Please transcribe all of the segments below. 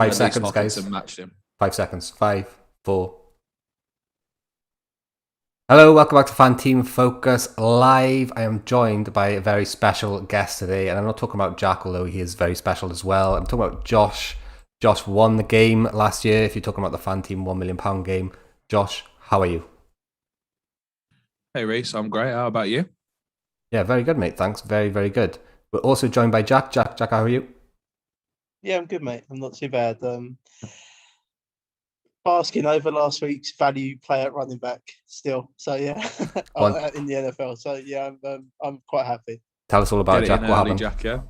Five At least seconds, guys. Hawkinson matched him. 5 seconds. 5, 4. Hello, welcome back to Fanteam Focus Live. I am joined by a very special guest today, and I'm not talking about Jack, although he is very special as well. I'm talking about Josh. Josh won the game last year. If you're talking about the Fanteam £1 million game, Josh, how are you? Hey, Reese, I'm great. How about you? Yeah, very good, mate. Thanks. Very, very good. We're also joined by Jack. Jack, how are you? Yeah, I'm good, mate. I'm not too bad. Basking over last week's value player at running back still. So yeah, in the NFL. So yeah, I'm quite happy. Tell us all about it, Jack. What happened? Jack, yeah?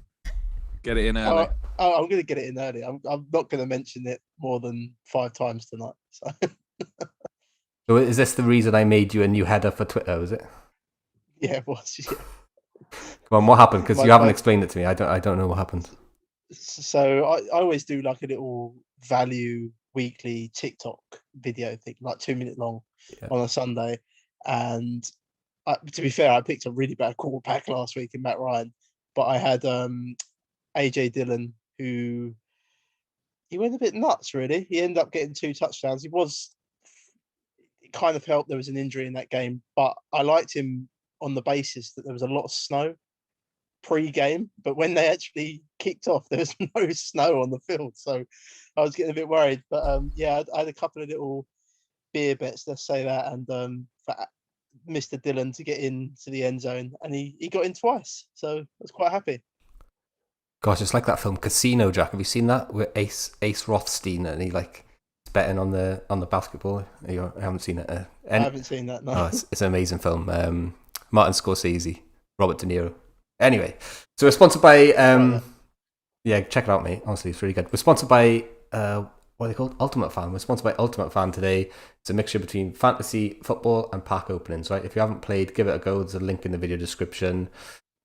Get it in early. I'm going to get it in early. I'm not going to mention it more than 5 times tonight. So. So is this the reason I made you a new header for Twitter, was it? Yeah, it was. Yeah. Come on, what happened? Because you haven't explained it to me. I don't know what happened. So I always do like a little value weekly TikTok video thing, like 2 minute long on a Sunday. And to be fair, I picked a really bad quarterback last week in Matt Ryan, but I had AJ Dillon, who he went a bit nuts, really. He ended up getting 2 touchdowns. It kind of helped there was an injury in that game, but I liked him on the basis that there was a lot of snow pre-game, but when they actually kicked off, there was no snow on the field, so I was getting a bit worried. But yeah, I had a couple of little beer bets, let's say that, and for Mr. Dillon to get into the end zone, and he got in twice, so I was quite happy. Gosh, it's like that film Casino, Jack. Have you seen that with Ace Rothstein, and he like betting on the basketball? I haven't seen it. I haven't seen that. No, it's an amazing film. Martin Scorsese, Robert De Niro. Anyway, so we're sponsored by yeah, check it out, mate. Honestly, it's really good. We're sponsored by what are they called? Ultimate Fan. We're sponsored by Ultimate Fan today. It's a mixture between fantasy football and pack openings, right? If you haven't played, give it a go. There's a link in the video description.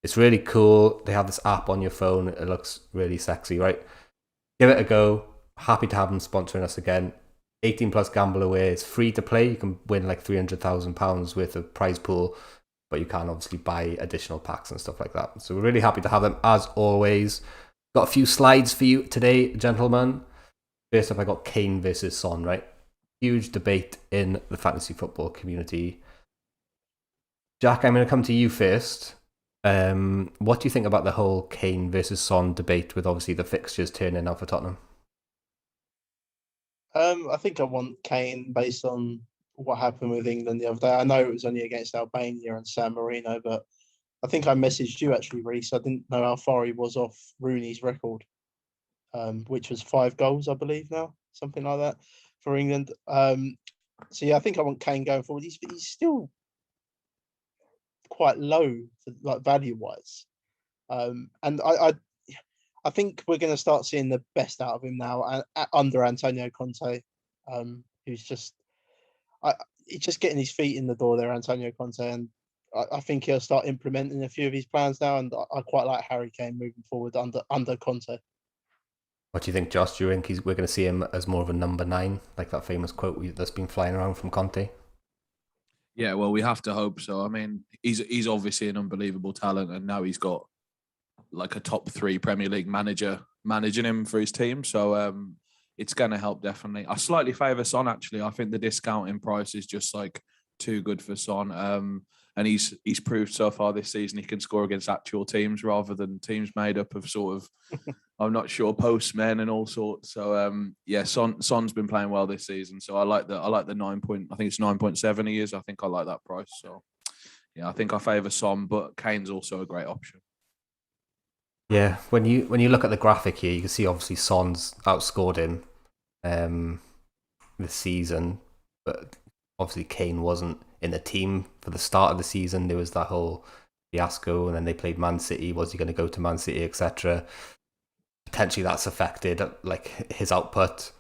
It's really cool. They have this app on your phone. It looks really sexy, right? Give it a go. Happy to have them sponsoring us again. 18 plus gamble away. It's free to play. You can win like £300,000 worth of prize pool, but you can obviously buy additional packs and stuff like that. So we're really happy to have them as always. Got a few slides for you today, gentlemen. First up, I got Kane versus Son, right? Huge debate in the fantasy football community. Jack, I'm going to come to you first. What do you think about the whole Kane versus Son debate with obviously the fixtures turning out for Tottenham? I think I want Kane based on what happened with England the other day. I know it was only against Albania and San Marino, but I think I messaged you actually, Reese. I didn't know how far he was off Rooney's record, which was 5 goals, I believe now, something like that for England. So yeah, I think I want Kane going forward. He's still quite low, like value wise, and I think we're going to start seeing the best out of him now under Antonio Conte, who's just he's just getting his feet in the door there, Antonio Conte, and I think he'll start implementing a few of his plans now. And I quite like Harry Kane moving forward under Conte. What do you think, Josh? Do you think we're going to see him as more of a number 9, like that famous quote that's been flying around from Conte? Yeah, well, we have to hope so. I mean, he's obviously an unbelievable talent, and now he's got like a top 3 Premier League manager managing him for his team. So it's going to help, definitely. I slightly favour Son, actually. I think the discounting price is just like too good for Son. And he's proved so far this season he can score against actual teams rather than teams made up of sort of, I'm not sure, postmen and all sorts. So yeah, Son's been playing well this season. So I like the 9 point. I think it's 9.7 he is. I think I like that price. So yeah, I think I favour Son, but Kane's also a great option. Yeah, when you look at the graphic here, you can see obviously Son's outscored him this season, but obviously Kane wasn't in the team for the start of the season. There was that whole fiasco, and then they played Man City. Was he going to go to Man City, etc.? Potentially that's affected like his output.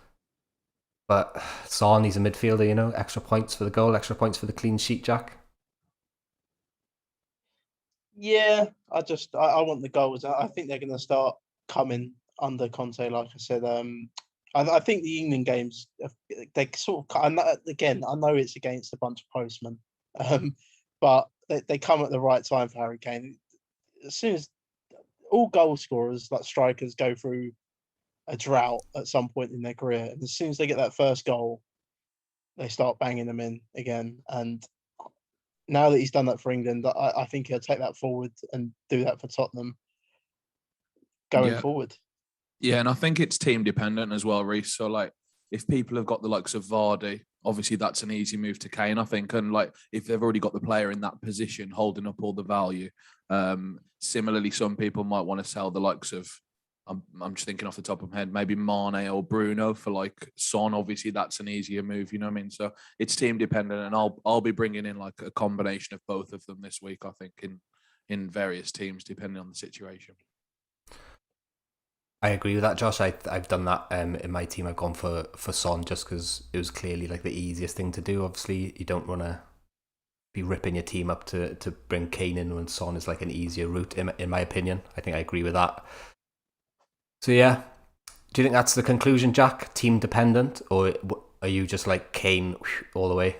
But Son, he's a midfielder, you know, extra points for the goal, extra points for the clean sheet, Jack. Yeah, I want the goals. I think they're going to start coming under Conte. Like I said, I think the England games they sort of. Again, I know it's against a bunch of postmen, but they come at the right time for Harry Kane. As soon as all goal scorers, like strikers, go through a drought at some point in their career. And as soon as they get that first goal, they start banging them in again. And now that he's done that for England, I think he'll take that forward and do that for Tottenham going forward. Yeah, and I think it's team dependent as well, Reece. So like, if people have got the likes of Vardy, obviously that's an easy move to Kane, I think. And like, if they've already got the player in that position holding up all the value, similarly, some people might want to sell the likes of, I'm just thinking off the top of my head, maybe Mane or Bruno for like Son. Obviously, that's an easier move, you know what I mean? So it's team dependent, and I'll be bringing in like a combination of both of them this week, I think, in various teams depending on the situation. I agree with that, Josh. I've done that in my team. I've gone for Son just because it was clearly like the easiest thing to do. Obviously, you don't want to be ripping your team up to bring Kane in when Son is like an easier route, in my opinion. I think I agree with that. So yeah, do you think that's the conclusion, Jack? Team dependent, or are you just like Kane all the way?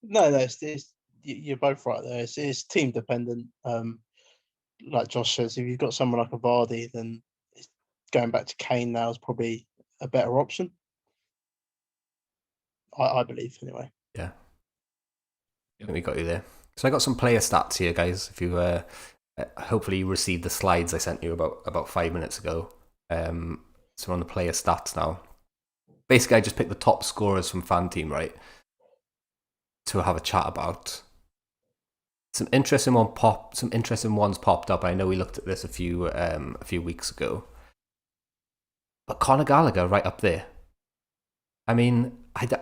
No, you're both right there. It's team dependent. Like Josh says, if you've got someone like a Vardy, then going back to Kane now is probably a better option. I believe, anyway. Yeah. I think we got you there. So I got some player stats here, guys. If you hopefully you received the slides I sent you about 5 minutes ago. So we're on the player stats now. Basically, I just picked the top scorers from Fanteam, right, to have a chat about. Some interesting ones popped up. I know we looked at this a few weeks ago. But Conor Gallagher right up there. I mean, have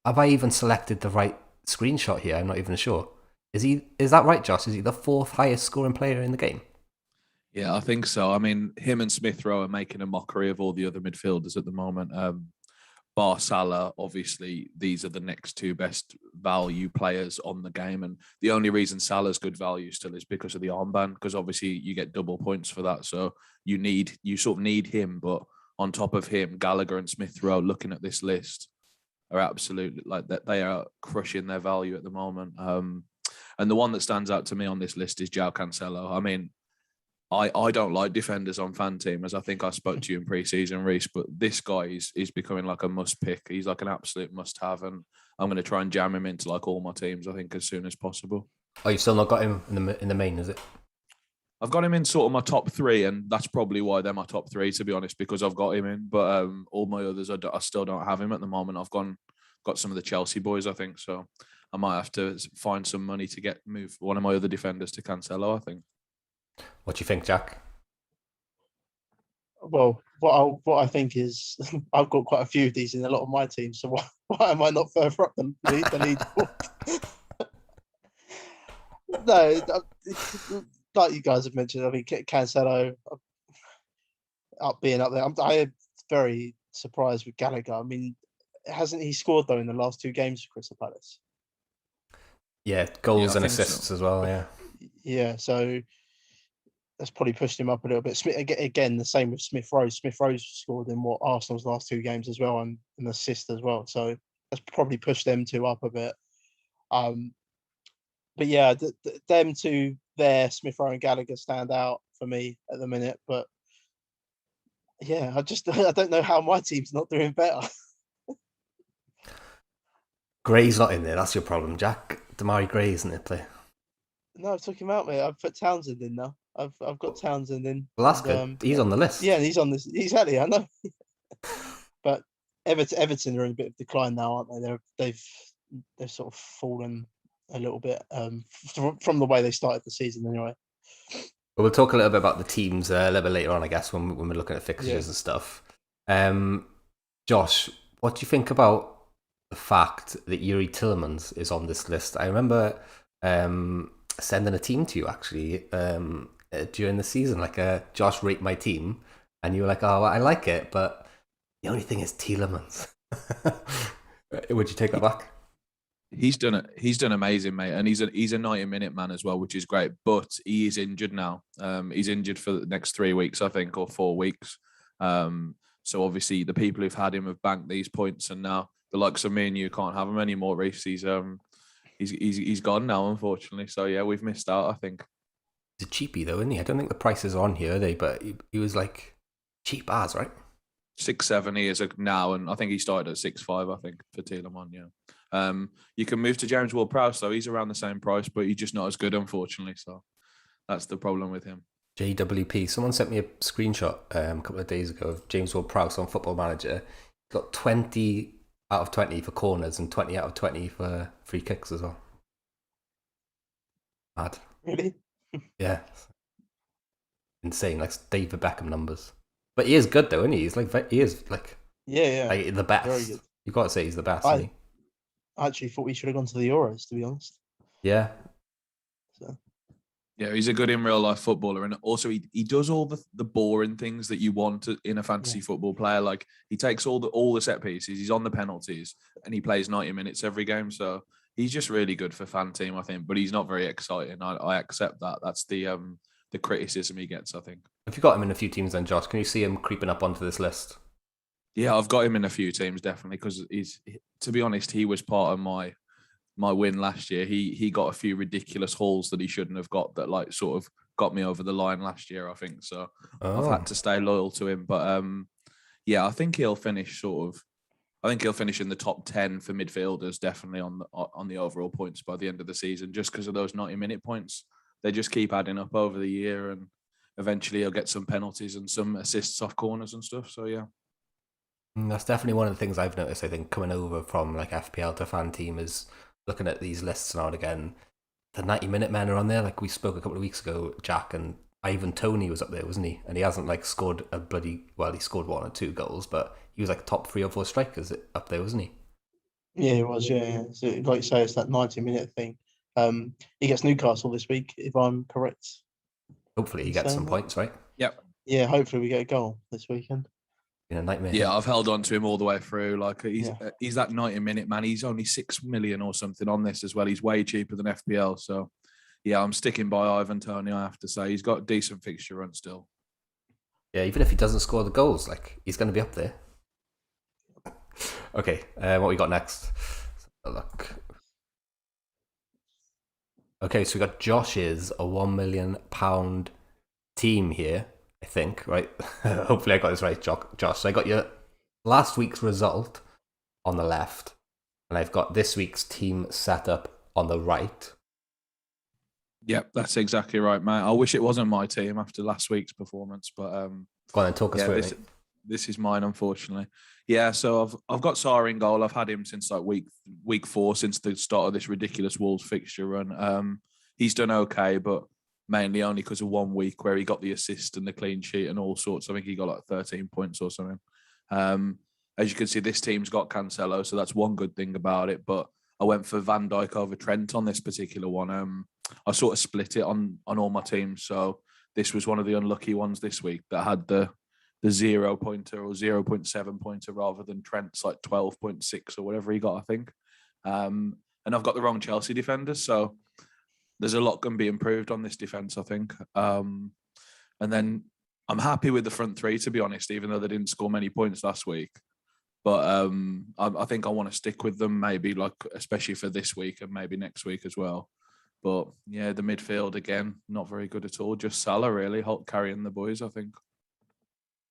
I even selected the right screenshot here? I'm not even sure. Is that right, Josh? Is he the fourth highest scoring player in the game? Yeah, I think so. I mean, him and Smith Rowe are making a mockery of all the other midfielders at the moment. Bar Salah, obviously, these are the next two best value players on the game. And the only reason Salah's good value still is because of the armband, because obviously you get double points for that. So you sort of need him. But on top of him, Gallagher and Smith Rowe, looking at this list, are absolutely like that. They are crushing their value at the moment. And the one that stands out to me on this list is João Cancelo. I mean, I don't like defenders on Fanteam, as I think I spoke to you in pre-season, Reece, but this guy is becoming like a must pick. He's like an absolute must have, and I'm going to try and jam him into like all my teams, I think, as soon as possible. Oh, you've still not got him in the main, is it? I've got him in sort of my top three, and that's probably why they're my top three, to be honest, because I've got him in. But all my others, I still don't have him at the moment. I've got some of the Chelsea boys, I think, so I might have to find some money to move one of my other defenders to Cancelo, I think. What do you think, Jack? Well, what I think is I've got quite a few of these in a lot of my teams, so why am I not further up the leaderboard? No, like you guys have mentioned, I mean, Cancelo being up there. I am very surprised with Gallagher. I mean, hasn't he scored though in the last two games for Crystal Palace? Yeah, goals and assists as well. Yeah. Yeah, so that's probably pushed him up a little bit. Again, the same with Smith Rowe. Smith Rowe scored in Arsenal's last two games as well, and an assist as well. So that's probably pushed them two up a bit. But yeah, them two there, Smith Rowe and Gallagher, stand out for me at the minute. But yeah, I don't know how my team's not doing better. Gray's not in there. That's your problem, Jack. Damari Gray isn't it, play? No, I took him out, mate. I've put Townsend in now. I've got Townsend in. Well, that's good. He's on the list. Yeah, and he's on this. Exactly, I know. But Everton are in a bit of decline now, aren't they? They've sort of fallen a little bit from the way they started the season, anyway. Well, we'll talk a little bit about the teams a little bit later on, I guess, when we're looking at fixtures and stuff. Josh, what do you think about the fact that Yuri Tillemans is on this list? I remember sending a team to you actually during the season, like Josh, rate my team, and you were like, "Oh, I like it, but the only thing is Tillemans." Would you take that back? He's done amazing, mate, and he's a 90-minute man as well, which is great. But he is injured now. He's injured for the next 3 weeks, I think, or 4 weeks. So obviously the people who've had him have banked these points, and now the likes of me and you can't have him anymore, Reece. He's gone now, unfortunately. So yeah, we've missed out, I think. He's a cheapie though, isn't he? I don't think the prices are on here, are they? But he was like cheap as, right? 6-7 years now, and I think he started at 6-5. I think for Tielemans, yeah. You can move to James Ward-Prowse, though. He's around the same price, but he's just not as good, unfortunately. So that's the problem with him. JWP. Someone sent me a screenshot a couple of days ago of James Ward-Prowse on Football Manager. He's got 20 out of 20 for corners and 20 out of 20 for free kicks as well. Mad. Really? Yeah. Insane, like David Beckham numbers. But he is good though, isn't he? He is like Yeah. like the best. Very good. You've got to say he's the best, I isn't actually thought we should have gone to the Euros, to be honest. he? Yeah. So. Yeah, he's a good in real life footballer, and also he does all the boring things that you want in a fantasy football player. Like he takes all the set pieces, he's on the penalties, and he plays 90 minutes every game. So he's just really good for Fanteam, I think. But he's not very exciting. I accept that. That's the criticism he gets, I think. If you got him in a few teams, then Josh, can you see him creeping up onto this list? Yeah, I've got him in a few teams definitely because to be honest, he was part of my win last year. He got a few ridiculous hauls that he shouldn't have got that like sort of got me over the line last year, I think. So I've had to stay loyal to him. But yeah, I think he'll finish in the top 10 for midfielders, definitely on the overall points by the end of the season, just because of those 90-minute points. They just keep adding up over the year, and eventually he'll get some penalties and some assists off corners and stuff. So yeah. That's definitely one of the things I've noticed, I think, coming over from like FPL to Fanteam is looking at these lists now and again. The 90-minute men are on there. Like we spoke a couple of weeks ago, Jack and Ivan Toney was up there, wasn't he? And he hasn't like scored he scored 1 or 2 goals, but he was like top 3 or 4 strikers up there, wasn't he? Yeah, it was, yeah. So like you say, it's that 90-minute thing. He gets Newcastle this week, if I'm correct. Hopefully he gets some points, right? Yep. Yeah, hopefully we get a goal this weekend. In a nightmare. Yeah, I've held on to him all the way through. Like he's that 90-minute man. He's only 6 million or something on this as well. He's way cheaper than FPL. So yeah, I'm sticking by Ivan Toney, I have to say. He's got a decent fixture run still. Yeah, even if he doesn't score the goals, like he's going to be up there. Okay, what we got next? Let's have a look. Okay, so we got Josh's a £1 million team here, I think, right? Hopefully I got this right, Josh. So I got your last week's result on the left, and I've got this week's team setup on the right. Yep, that's exactly right, mate. I wish it wasn't my team after last week's performance, but go on and talk us through it. This is mine, unfortunately. Yeah, so I've got Sarr in goal. I've had him since like week 4, since the start of this ridiculous Wolves fixture run. He's done okay, but mainly only because of 1 week where he got the assist and the clean sheet and all sorts. I think he got like 13 points or something. As you can see, this team's got Cancelo, so that's one good thing about it. But I went for Van Dijk over Trent on this particular one. I sort of split it on all my teams. So this was one of the unlucky ones this week that had the 0 pointer or 0.7 pointer rather than Trent's like 12.6 or whatever he got, I think. And I've got the wrong Chelsea defenders. So there's a lot can be improved on this defence, I think. And then I'm happy with the front 3, to be honest, even though they didn't score many points last week. But I think I want to stick with them, maybe like especially for this week and maybe next week as well. But yeah, the midfield again, not very good at all. Just Salah really carrying the boys, I think.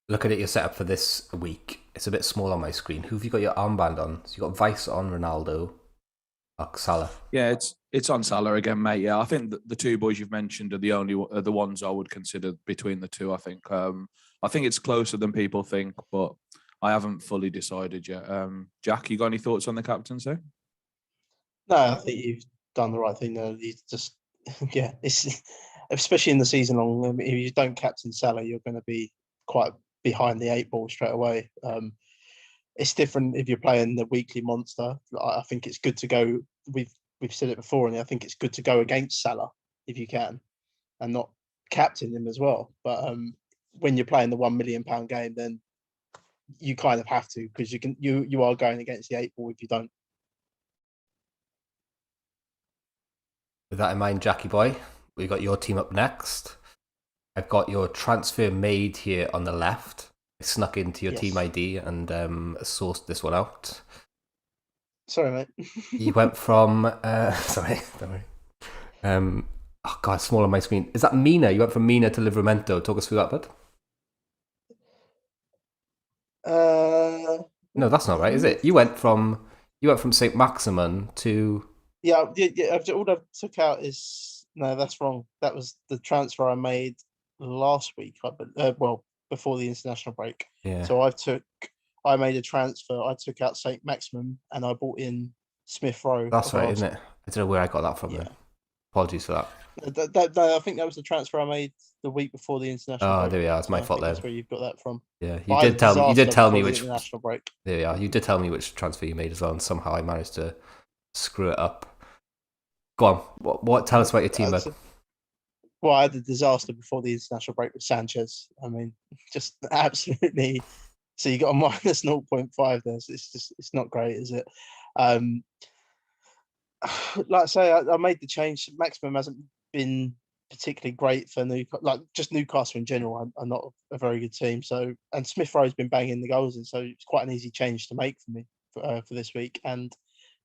Looking at your setup for this week, it's a bit small on my screen. Who have you got your armband on? So you got Vice on Ronaldo, Salah. Yeah, it's on Salah again, mate. Yeah, I think the 2 boys you've mentioned are the ones I would consider between the 2. I think it's closer than people think, but I haven't fully decided yet. Jack, you got any thoughts on the captaincy? No, I think you've done the right thing there. You just, yeah, it's especially in the season long. I mean, if you don't captain Salah, you're going to be quite behind the 8 ball straight away. It's different if you're playing the weekly monster. I think it's good to go. We've said it before, and I think it's good to go against Salah if you can, and not captain him as well. But when you're playing the £1 million game, then you kind of have to, because you are going against the 8 ball if you don't. With that in mind, Jackie boy, we got your team up next. I've got your transfer made here on the left. I snuck into your team ID and sourced this one out. Sorry, mate. You went from sorry. Oh god, small on my screen. Is that Mina? You went from Mina to Livramento. Talk us through that, bud. No, that's not right, is it? You went from Saint Maximin to. Yeah. All I took out is no, that's wrong. That was the transfer I made last week. Well, before the international break. Yeah, So I made a transfer. I took out Saint Maximum and I bought in Smith Rowe that's of right, isn't it? Arsenal. I don't know where I got that from. Yeah, Then apologies for that. I think that was the transfer I made the week before the international Oh, break. there we are. It's So my I fault think then. that's where you've got that from. Yeah, But I had a You did disaster tell me before the which. international break. There we are. You did tell me which transfer you made as well, and somehow I managed to screw it up. Go on. What? Tell us about your team, That's, bud. well, I had a disaster before the international break with Sanchez. I mean, just absolutely. So you got a minus 0.5 there. So it's not great, is it? Um, like I say, I made the change. Maximum hasn't been particularly great for Newcastle in general. Are not a very good team. So and Smith Rowe's been banging the goals in, so it's quite an easy change to make for me for this week. And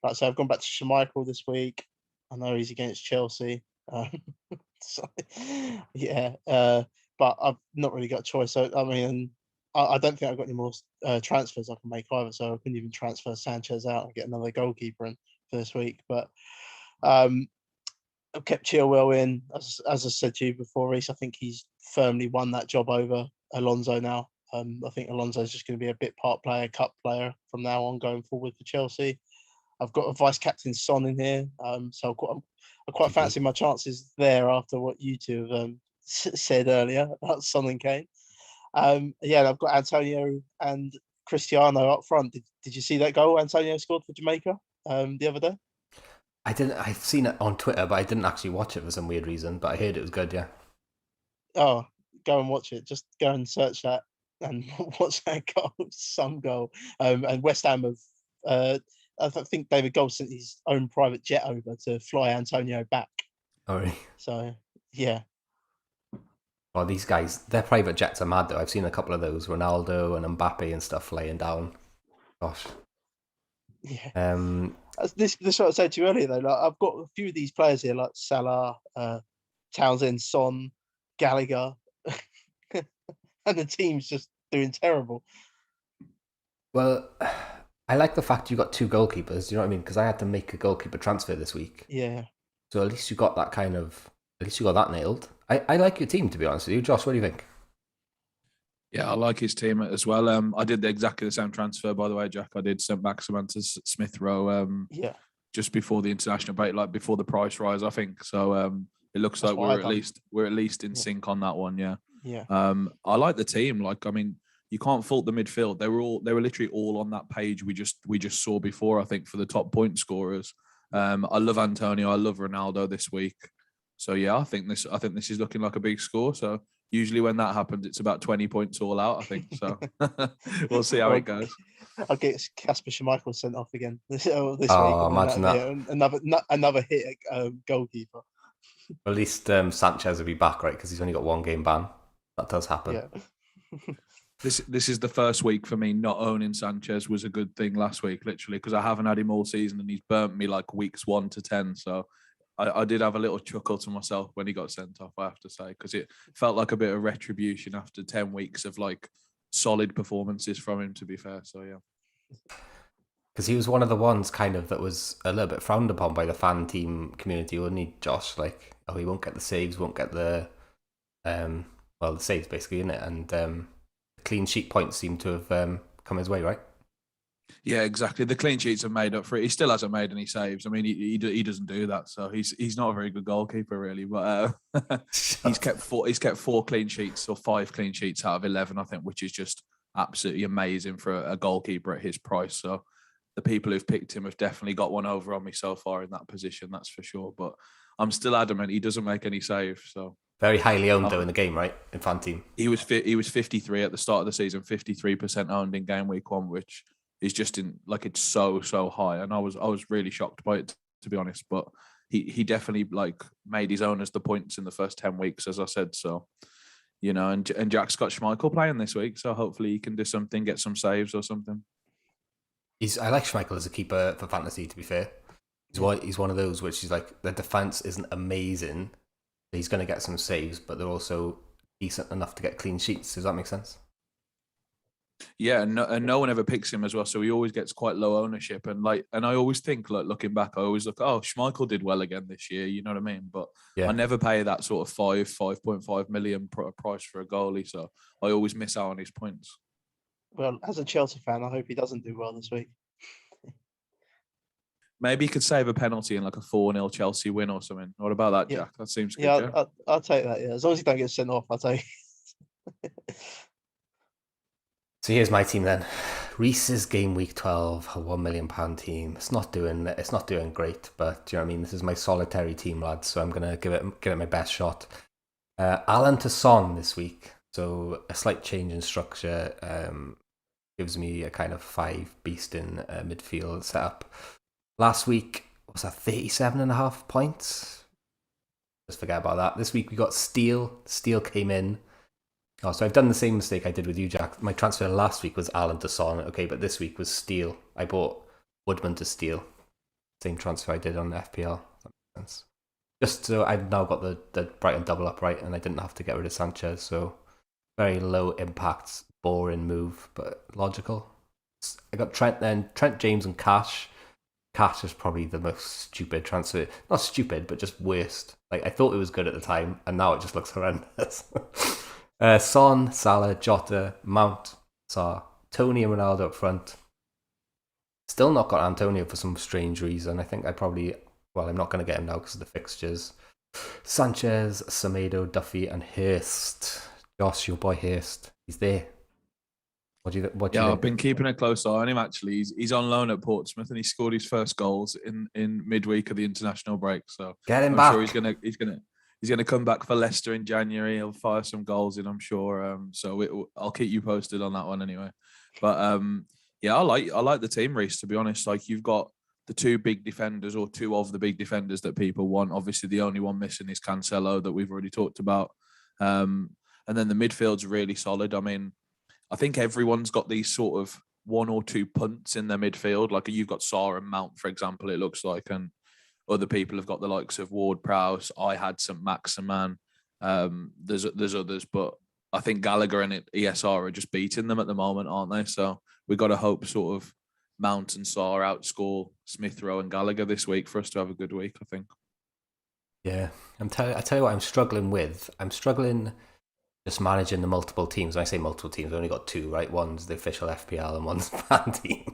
like I say, I've gone back to Schmeichel this week. I know he's against Chelsea. Um, so, yeah, but I've not really got a choice. So I mean, I don't think I've got any more transfers I can make either. So I couldn't even transfer Sanchez out and get another goalkeeper in for this week. But um, I've kept Chilwell in, as I said to you before, Reece. I think he's firmly won that job over Alonso now. I think Alonso's just going to be a bit part player, cup player from now on going forward for Chelsea. I've got a vice captain Son in here, so I quite fancy my chances there after what you two have said earlier about Son and Kane. Yeah, and I've got Antonio and Cristiano up front. Did you see that goal Antonio scored for Jamaica the other day? I didn't. I've seen it on Twitter, but I didn't actually watch it for some weird reason. But I heard it was good. Yeah. Oh, go and watch it. Just go and search that and watch that goal. Some goal. And West Ham have. I think David Gold sent his own private jet over to fly Antonio back. Oh, really? So yeah. Oh, these guys, their private jets are mad though. I've seen a couple of those, Ronaldo and Mbappe and stuff laying down. Gosh. Yeah. Um, This is what I said to you earlier though. Like I've got a few of these players here, like Salah, Townsend, Son, Gallagher, and the team's just doing terrible. well, I like the fact you got two goalkeepers. You know what I mean? Because I had to make a goalkeeper transfer this week, Yeah. so at least you got that kind of. At least you got that nailed. I like your team, to be honest with you, Josh. What do you think? Yeah, I like his team as well. I did exactly the same transfer, by the way, Jack. I did send back Samantha Smith Rowe Yeah. just before the international break, like before the price rise, I think. So it looks That's like what I've done. we're at least in Yeah. sync on that one. Yeah. Yeah. I like the team. Like, I mean, you can't fault the midfield. They were literally all on that page we just saw before. I think for the top point scorers. I love Antonio. I love Ronaldo this week. So yeah, I think this is looking like a big score. So usually when that happens, it's about 20 points all out. I think so. We'll see how it goes. I'll get Casper Schmeichel sent off again this week. Oh, And then imagine that'll that. be another hit at goalkeeper. At least Sanchez will be back, right? Because he's only got one game ban. That does happen. Yeah. This is the first week for me. Not owning Sanchez was a good thing last week, literally, because I haven't had him all season and he's burnt me like weeks 1 to 10. So I did have a little chuckle to myself when he got sent off, I have to say, because it felt like a bit of retribution after 10 weeks of like solid performances from him, to be fair. So yeah. Because he was one of the ones kind of that was a little bit frowned upon by the fan team community, wasn't he, Josh? Like, oh, he won't get the saves, won't get the the saves basically, isn't it? And the clean sheet points seem to have come his way, right? Yeah, exactly. The clean sheets have made up for it. He still hasn't made any saves. I mean, he doesn't do that, so he's not a very good goalkeeper, really. But he's kept 4 clean sheets or 5 clean sheets out of 11, I think, which is just absolutely amazing for a goalkeeper at his price. So the people who've picked him have definitely got one over on me so far in that position, that's for sure. But I'm still adamant he doesn't make any saves. So very highly owned though in the game, right? In Fanteam, he was 53 at the start of the season, 53% owned in game week 1, which is just it's so high, and I was really shocked by it, to be honest. But he definitely like made his own as the points in the first 10 weeks, as I said. So and Jack's got Schmeichel playing this week, so hopefully he can do something, get some saves or something. I like Schmeichel as a keeper for fantasy. To be fair, he's one of those which is like the defense isn't amazing. He's going to get some saves, but they're also decent enough to get clean sheets. Does that make sense? Yeah, and no one ever picks him as well, so he always gets quite low ownership. And I always think, like looking back, I always look, oh, Schmeichel did well again this year. You know what I mean? But Yeah. I never pay that sort of 5.5 million price for a goalie, so I always miss out on his points. Well, as a Chelsea fan, I hope he doesn't do well this week. Maybe he could save a penalty in like a 4-0 Chelsea win or something. What about that, Yeah. Jack? That seems good. Yeah, Yeah. I'll take that. Yeah, as long as he don't get sent off, I'll take. So here's my team then. Reese's game week 12, a £1 million team. It's not doing great, but do you know what I mean? This is my solitary team, lads. So I'm gonna give it my best shot. Alan to Son this week. So a slight change in structure gives me a kind of 5 beast in midfield setup. Last week was that 37.5 points. Just forget about that. This week we got Steele. Steele came in. Oh, so I've done the same mistake I did with you, Jack. My transfer last week was Alan to Son. Okay, but this week was Steele. I bought Woodman to Steele. Same transfer I did on FPL. That makes sense. Just so I've now got the Brighton double up right, and I didn't have to get rid of Sanchez. So very low impact, boring move, but logical. I got Trent then, Trent, James, and Cash. Cash is probably the most stupid transfer. Not stupid, but just worst. Like I thought it was good at the time, and now it just looks horrendous. Son, Salah, Jota, Mount, Sarr, Tony and Ronaldo up front. Still not got Antonio for some strange reason. I think I'm not going to get him now because of the fixtures. Sanchez, Semedo, Duffy, and Hurst. Josh, your boy Hurst, he's there. What do you think? I've been keeping a close eye on him. Actually, he's on loan at Portsmouth, and he scored his first goals in midweek of the international break. So get him back. Sure he's gonna come back for Leicester in January. He'll fire some goals in, I'm sure. I'll keep you posted on that one anyway. But I like the team, Reece. To be honest, like you've got the two big defenders or two of the big defenders that people want. Obviously, the only one missing is Cancelo that we've already talked about. And then the midfield's really solid. I mean, I think everyone's got these sort of one or two punts in their midfield. Like you've got Sarr and Mount, for example, it looks like, and other people have got the likes of Ward-Prowse. I had some Maximan. There's others, but I think Gallagher and ESR are just beating them at the moment, aren't they? So we got to hope sort of Mount and Sarr outscore Smith Rowe and Gallagher this week for us to have a good week, I think. Yeah, I tell you what I'm struggling with. I'm struggling just managing the multiple teams. When I say multiple teams, I've only got two, right? One's the official FPL and one's Fanteam.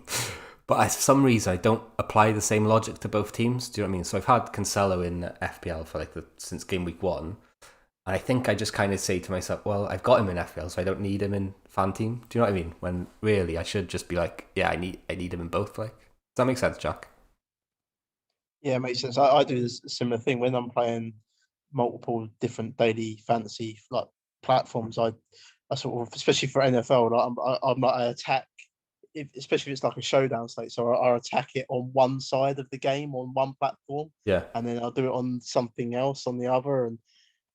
But for some reason, I don't apply the same logic to both teams. Do you know what I mean? So I've had Cancelo in FPL for since game week 1. And I think I just kind of say to myself, well, I've got him in FPL, so I don't need him in Fanteam. Do you know what I mean? When really I should just be like, yeah, I need him in both. Like, does that make sense, Jack? Yeah, it makes sense. I do this similar thing when I'm playing multiple different daily fantasy like platforms. I sort of, especially for NFL, like I'm like I attack, especially if it's like a showdown state. So I attack it on one side of the game on one platform, Yeah, and then I'll do it on something else on the other. And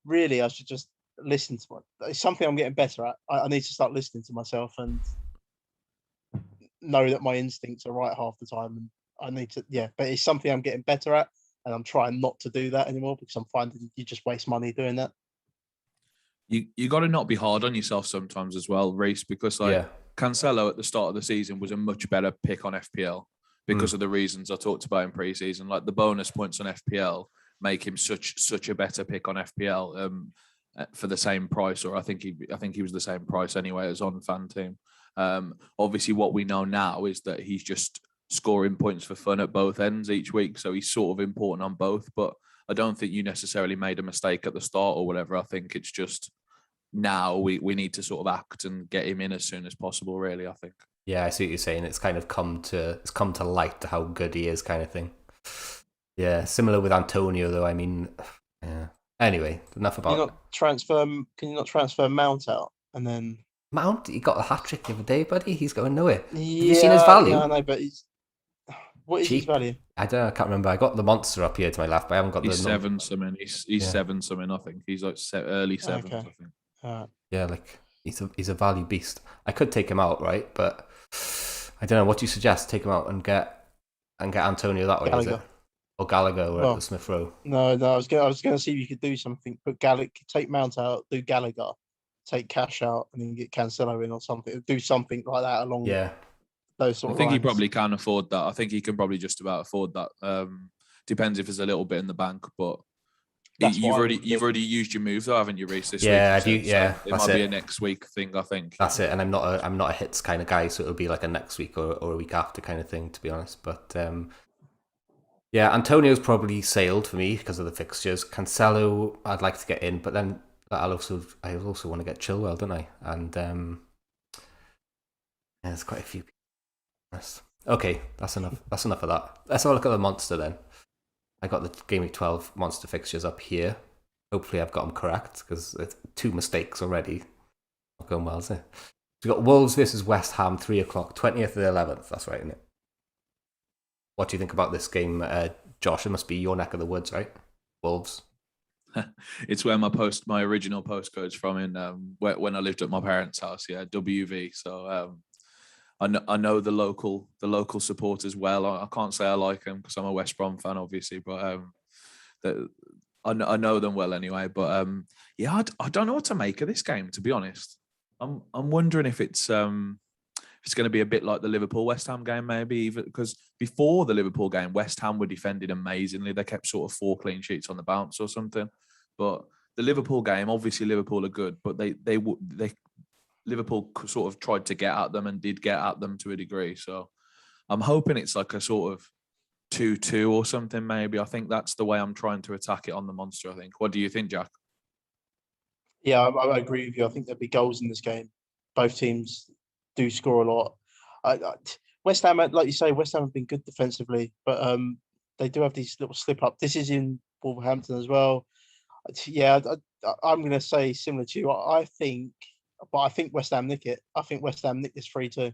really, I should just listen to it's something I'm getting better at. I need to start listening to myself and know that my instincts are right half the time. And I need to, but it's something I'm getting better at, and I'm trying not to do that anymore because I'm finding you just waste money doing that. You got to not be hard on yourself sometimes as well, Reece, because Cancelo at the start of the season was a much better pick on FPL because of the reasons I talked about in pre-season. Like the bonus points on FPL make him such a better pick on FPL for the same price, or I think he was the same price anyway as on Fanteam. Obviously, what we know now is that he's just scoring points for fun at both ends each week, so he's sort of important on both. But I don't think you necessarily made a mistake at the start or whatever. I think it's just now we need to sort of act and get him in as soon as possible, really, I think. Yeah, I see what you're saying. It's kind of come to light how good he is, kind of thing. Yeah, similar with Antonio, though. I mean, yeah. Anyway, enough about. Can you not transfer Mount out and then Mount? He got a hat trick the other day, buddy. He's going nowhere. Yeah, have you seen his value? Yeah, I know, but what is his value? I don't know. I can't remember. I got the monster up here to my left, but I haven't got he's the. Seven something. He's 7 something. I think he's like early 7s. Okay. I think. Yeah, like he's a value beast. I could take him out, right? But I don't know. What do you suggest? Take him out and get Antonio that way, Gallagher. Is it? Or Gallagher or the Smith Rowe? No. I was going to see if you could do something. Put take Mount out, do Gallagher, take cash out and then get Cancelo in or something. Do something like that along those sort I of think lines. he probably can afford that. I think he can probably just about afford that. Depends if there's a little bit in the bank, but you've already used your move though, haven't you, Reece? This week, I do. Yeah, so it might be a next week thing. I think that's it. And I'm not a hits kind of guy, so it'll be like a next week or a week after kind of thing, to be honest. But yeah, Antonio's probably sailed for me because of the fixtures. Cancelo, I'd like to get in, but then I also want to get Chilwell, don't I? And there's quite a few people. Okay, that's enough. That's enough of that. Let's have a look at the monster then. I got the Gameweek 12 monster fixtures up here. Hopefully I've got them correct because it's 2 mistakes already. Not going well, is it? We've got Wolves versus West Ham, 3 o'clock, 20th of the 11th. That's right, isn't it? What do you think about this game, Josh? It must be your neck of the woods, right? Wolves. It's where my original postcode's from in when I lived at my parents' house. Yeah, WV. So I know the local supporters well. I can't say I like them because I'm a West Brom fan, obviously, but I know them well anyway. But yeah, I don't know what to make of this game, to be honest. I'm wondering if it's going to be a bit like the Liverpool-West Ham game, maybe, even because before the Liverpool game, West Ham were defended amazingly. They kept sort of 4 clean sheets on the bounce or something. But the Liverpool game, obviously Liverpool are good, but they Liverpool sort of tried to get at them and did get at them to a degree. So I'm hoping it's like a sort of 2-2 or something, maybe. I think that's the way I'm trying to attack it on the monster, I think. What do you think, Jack? Yeah, I agree with you. I think there'll be goals in this game. Both teams do score a lot. West Ham, like you say, West Ham have been good defensively, but they do have these little slip up. This is in Wolverhampton as well. Yeah, I'm going to say similar to you. I think West Ham nick it. I think West Ham nick this 3-2.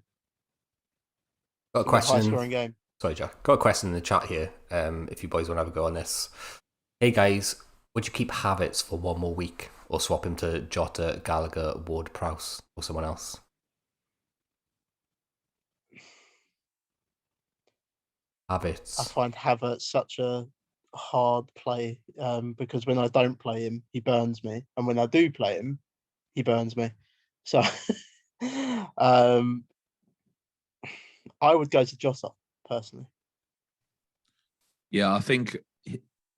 Got a question. High-scoring game. Sorry, Jack. Got a question in the chat here. If you boys want to have a go on this. Hey guys, would you keep Havertz for 1 more week or swap him to Jota, Gallagher, Ward-Prowse, or someone else? Havertz. I find Havertz such a hard play because when I don't play him, he burns me, and when I do play him, he burns me. So I would go to Jota personally. Yeah, I think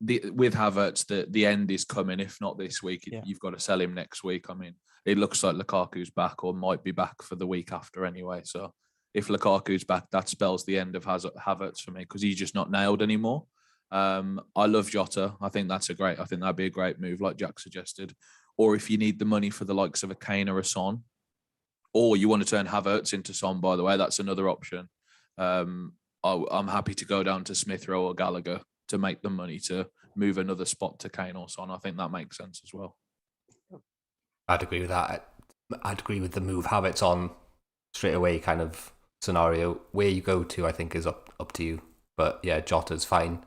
with Havertz, the end is coming. If not this week, you've got to sell him next week. I mean, it looks like Lukaku's back or might be back for the week after anyway. So if Lukaku's back, that spells the end of Havertz for me because he's just not nailed anymore. I love Jota. I think that'd be a great move, like Jack suggested. Or if you need the money for the likes of a Kane or a Son, or you want to turn Havertz into Son, by the way, that's another option. I'm happy to go down to Smith Rowe or Gallagher to make the money to move another spot to Kane or Son. I think that makes sense as well. I'd agree with that. I'd agree with the move Havertz on straight away kind of scenario. Where you go to, I think, is up to you. But yeah, Jota's fine.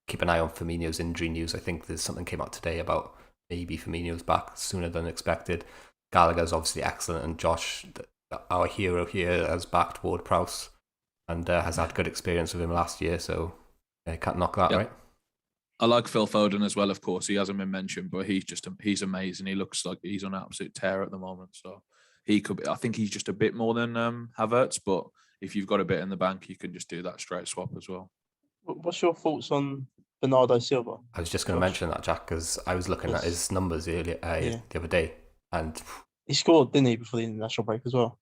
Keep an eye on Firmino's injury news. I think there's something came out today about maybe Firmino's back sooner than expected. Gallagher's obviously excellent, and Josh, our hero here, has backed Ward-Prowse and has had good experience with him last year, so can't knock that, right? I like Phil Foden as well, of course. He hasn't been mentioned, but he's amazing. He looks like he's on an absolute tear at the moment, so he could be. I think he's just a bit more than Havertz, but if you've got a bit in the bank, you can just do that straight swap as well. What's your thoughts on Bernardo Silva? I was just going to mention that, Jack, because I was looking at his numbers earlier the other day, and he scored, didn't he, before the international break as well?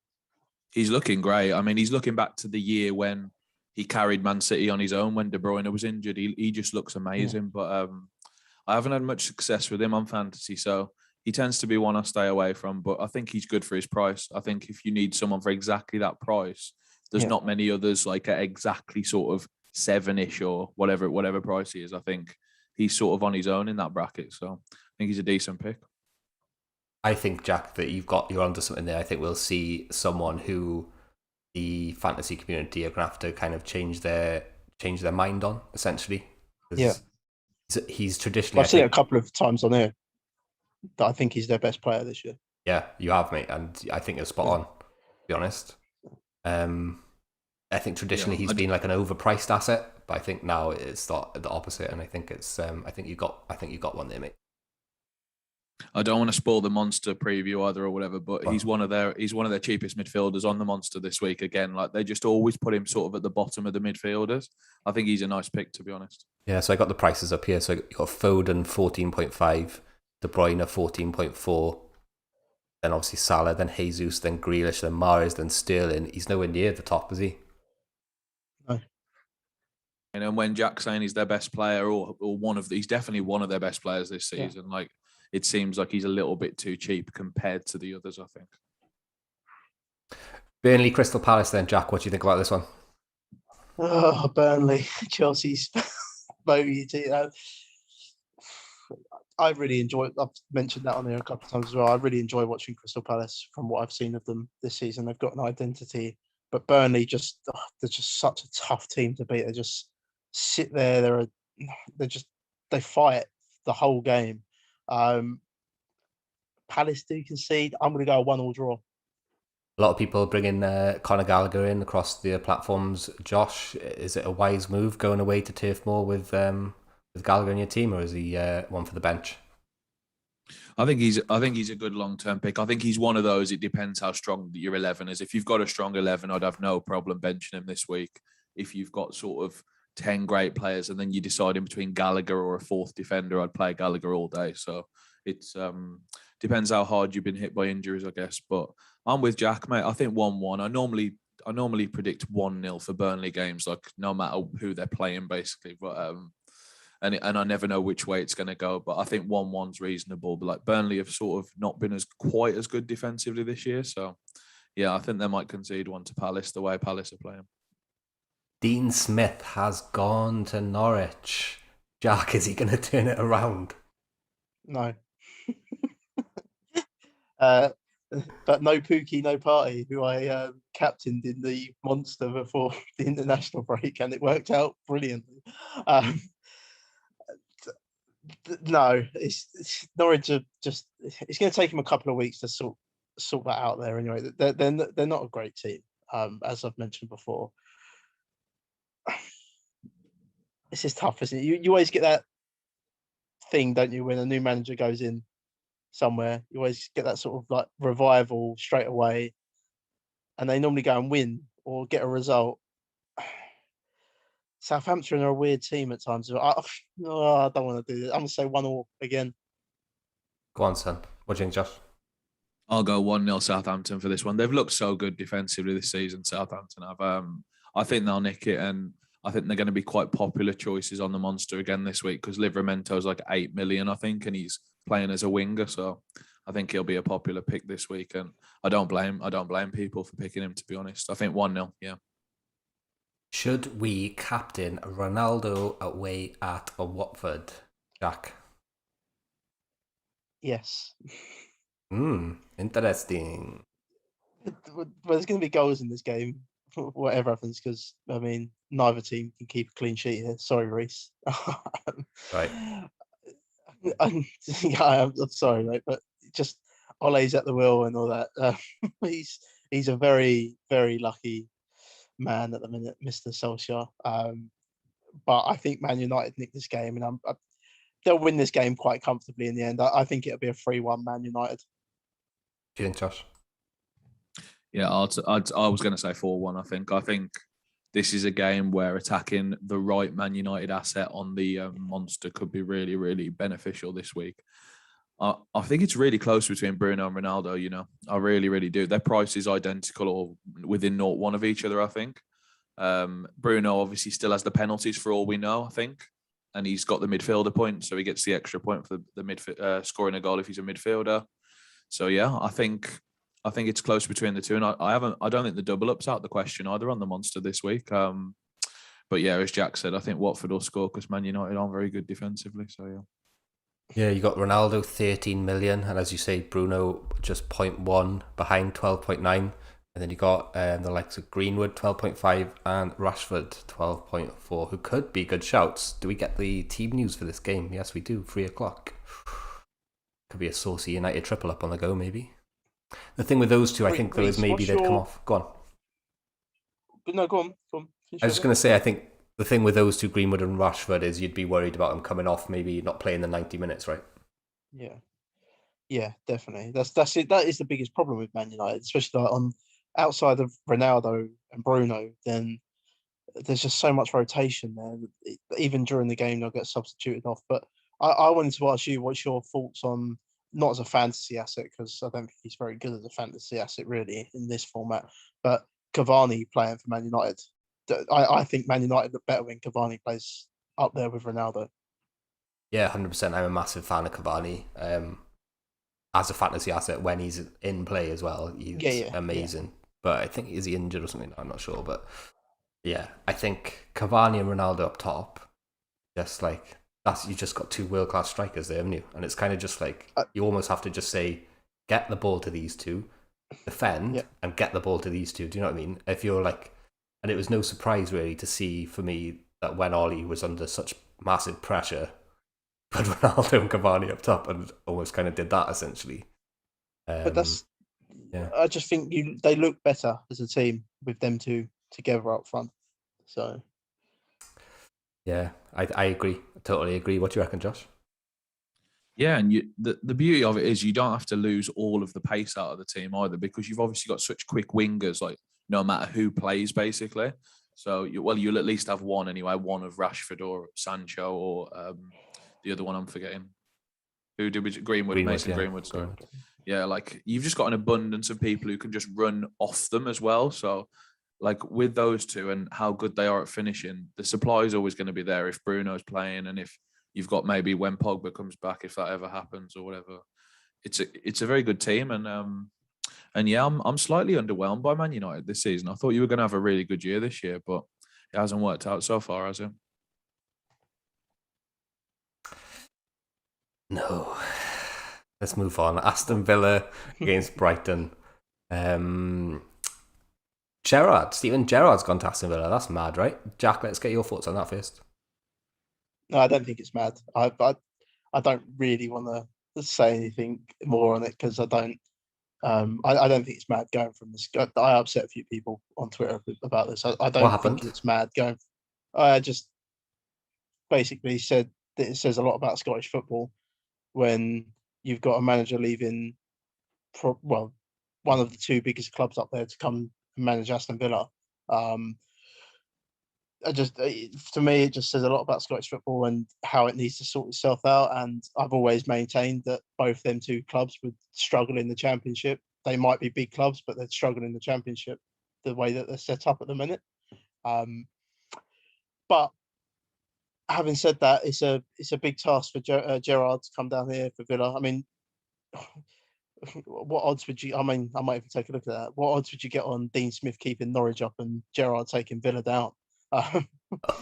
He's looking great. I mean, he's looking back to the year when he carried Man City on his own when De Bruyne was injured. He just looks amazing. Yeah. But I haven't had much success with him on fantasy, so he tends to be one I stay away from. But I think he's good for his price. I think if you need someone for exactly that price, there's not many others like at exactly sort of 7-ish or whatever price he is. I think he's sort of on his own in that bracket. So I think he's a decent pick. I think, Jack, that you're onto something there. I think we'll see someone who the fantasy community are going to have to kind of change their mind on, essentially. Yeah. He's traditionally... I've seen it a couple of times on here that I think he's their best player this year. Yeah, you have, mate, and I think you're spot on, to be honest. I think traditionally he's been like an overpriced asset, but I think now it's the opposite, and I think it's I think you got one there, mate. I don't want to spoil the Monster preview either or whatever, but Wow. he's one of their cheapest midfielders on the Monster this week. Again, like they just always put him sort of at the bottom of the midfielders. I think he's a nice pick, to be honest. Yeah, so I got the prices up here. So you got Foden 14.5, De Bruyne 14.4, then obviously Salah, then Jesus, then Grealish, then Mahrez, then Sterling. He's nowhere near the top, is he? No. And when Jack's saying he's their best player, or he's definitely one of their best players this season. Yeah. Like it seems like he's a little bit too cheap compared to the others, I think. Burnley, Crystal Palace. Then Jack, what do you think about this one? Oh, Burnley, Chelsea's bogey team. I really enjoy. I've mentioned that on there a couple of times as well. I really enjoy watching Crystal Palace from what I've seen of them this season. They've got an identity, but Burnley they're just such a tough team to beat. They just sit there. They fight the whole game. Palace do concede. I'm going to go a 1-1 draw. A lot of people bringing Conor Gallagher in across the platforms. Josh, is it a wise move going away to Turf Moor with Gallagher in your team, or is he one for the bench? I think he's a good long-term pick. I think he's one of those. It depends how strong your 11 is. If you've got a strong 11, I'd have no problem benching him this week. If you've got sort of 10 great players and then you decide in between Gallagher or a fourth defender, I'd play Gallagher all day. So it's depends how hard you've been hit by injuries, I guess. But I'm with Jack, mate. I think 1-1. I normally predict 1-0 for Burnley games, like no matter who they're playing, basically. But and I never know which way it's going to go. But I think 1-1's reasonable. But like Burnley have sort of not been quite as good defensively this year. So yeah, I think they might concede one to Palace the way Palace are playing. Dean Smith has gone to Norwich. Jack, is he going to turn it around? No. But no Pookie, no Party, who I captained in the Monster before the international break, and it worked out brilliantly. No, it's Norwich are just. It's going to take him a couple of weeks to sort that out there. Anyway, they're not a great team, as I've mentioned before. This is tough, isn't it? You always get that thing, don't you, when a new manager goes in somewhere? You always get that sort of like revival straight away, and they normally go and win or get a result. Southampton are a weird team at times. I don't want to do this. I'm going to say 1-1 again. Go on, son. What do you think, Josh? I'll go 1-0 Southampton for this one. They've looked so good defensively this season, Southampton have. I think they'll nick it, and I think they're going to be quite popular choices on the Monster again this week because Livramento's like 8 million, I think, and he's playing as a winger. So I think he'll be a popular pick this week, and I don't blame people for picking him, to be honest. I think 1-0, yeah. Should we captain Ronaldo away at Watford, Jack? Yes. Interesting. Well, there's going to be goals in this game, whatever happens, because, I mean, neither team can keep a clean sheet here. Sorry, Reece. Right. I'm sorry, mate, but just Ole's at the wheel and all that. He's a very, very lucky man at the minute, Mr. Solskjaer. But I think Man United nick this game, and they'll win this game quite comfortably in the end. I think it'll be a 3-1 Man United. Do you think, Josh? Yeah, I was going to say 4-1. I think this is a game where attacking the right Man United asset on the Monster could be really, really beneficial this week. I think it's really close between Bruno and Ronaldo, you know. I really, really do. Their price is identical or within 0.1 of each other, I think. Bruno obviously still has the penalties for all we know, I think. And he's got the midfielder point, so he gets the extra point for the scoring a goal if he's a midfielder. So, yeah, I think it's close between the two. And I don't think the double up's out the question either on the Monster this week. But, yeah, as Jack said, I think Watford will score because Man United aren't very good defensively. So, yeah. Yeah, you got Ronaldo 13 million, and as you say, Bruno just 0.1 behind 12.9, and then you got the likes of Greenwood 12.5 and Rashford 12.4, who could be good shouts. Do we get the team news for this game? Yes, we do. 3:00. Could be a saucy United triple up on the go, maybe. The thing with those two, I think, though, is maybe they'd come off. Go on. No, go on. I was just going to say, I think the thing with those two, Greenwood and Rashford, is you'd be worried about them coming off, maybe not playing the 90 minutes, right? Yeah. Yeah, definitely. That's it. That is the biggest problem with Man United, especially like on outside of Ronaldo and Bruno. Then there's just so much rotation there. Even during the game, they'll get substituted off. But I wanted to ask you, what's your thoughts on, not as a fantasy asset, because I don't think he's very good as a fantasy asset really in this format, but Cavani playing for Man United. I think Man United look better when Cavani plays up there with Ronaldo. Yeah, 100%. I'm a massive fan of Cavani. As a fantasy asset when he's in play as well, he's amazing. But I think, is he injured or something? I'm not sure. But yeah, I think Cavani and Ronaldo up top, just like you just got two world class strikers there, haven't you? And it's kind of just like you almost have to just say, get the ball to these two, defend, and get the ball to these two. Do you know what I mean? If you're like, and it was no surprise really to see for me that when Ollie was under such massive pressure, put Ronaldo and Cavani up top and almost kind of did that essentially. But that's, I just think they look better as a team with them two together up front. So yeah, I agree. I totally agree. What do you reckon, Josh? Yeah, and the beauty of it is you don't have to lose all of the pace out of the team either, because you've obviously got such quick wingers, like no matter who plays basically. So you'll at least have one anyway, one of Rashford or Sancho or the other one I'm forgetting. Who did we? Greenwood, Mason Greenwood. Sorry. Greenwood. Yeah, like you've just got an abundance of people who can just run off them as well. So like with those two and how good they are at finishing, the supply is always going to be there if Bruno's playing, and if you've got maybe when Pogba comes back, if that ever happens or whatever. It's a very good team, and yeah, I'm slightly underwhelmed by Man United this season. I thought you were going to have a really good year this year, but it hasn't worked out so far, has it? No. Let's move on. Aston Villa against Brighton. Steven Gerrard's gone to Aston Villa. That's mad, right? Jack, let's get your thoughts on that first. No, I don't think it's mad. I don't really want to say anything more on it because I don't. I don't think it's mad going from this. I upset a few people on Twitter about this. I don't think it's mad going. I just basically said that it says a lot about Scottish football when you've got a manager leaving, one of the two biggest clubs up there to come and manage Aston Villa. To me, it just says a lot about Scottish football and how it needs to sort itself out. And I've always maintained that both them two clubs would struggle in the Championship. They might be big clubs, but they'd struggle in the Championship the way that they're set up at the minute. But having said that, it's a big task for Gerrard to come down here for Villa. I mean, what odds would you? I mean, I might even take a look at that. What odds would you get on Dean Smith keeping Norwich up and Gerrard taking Villa down?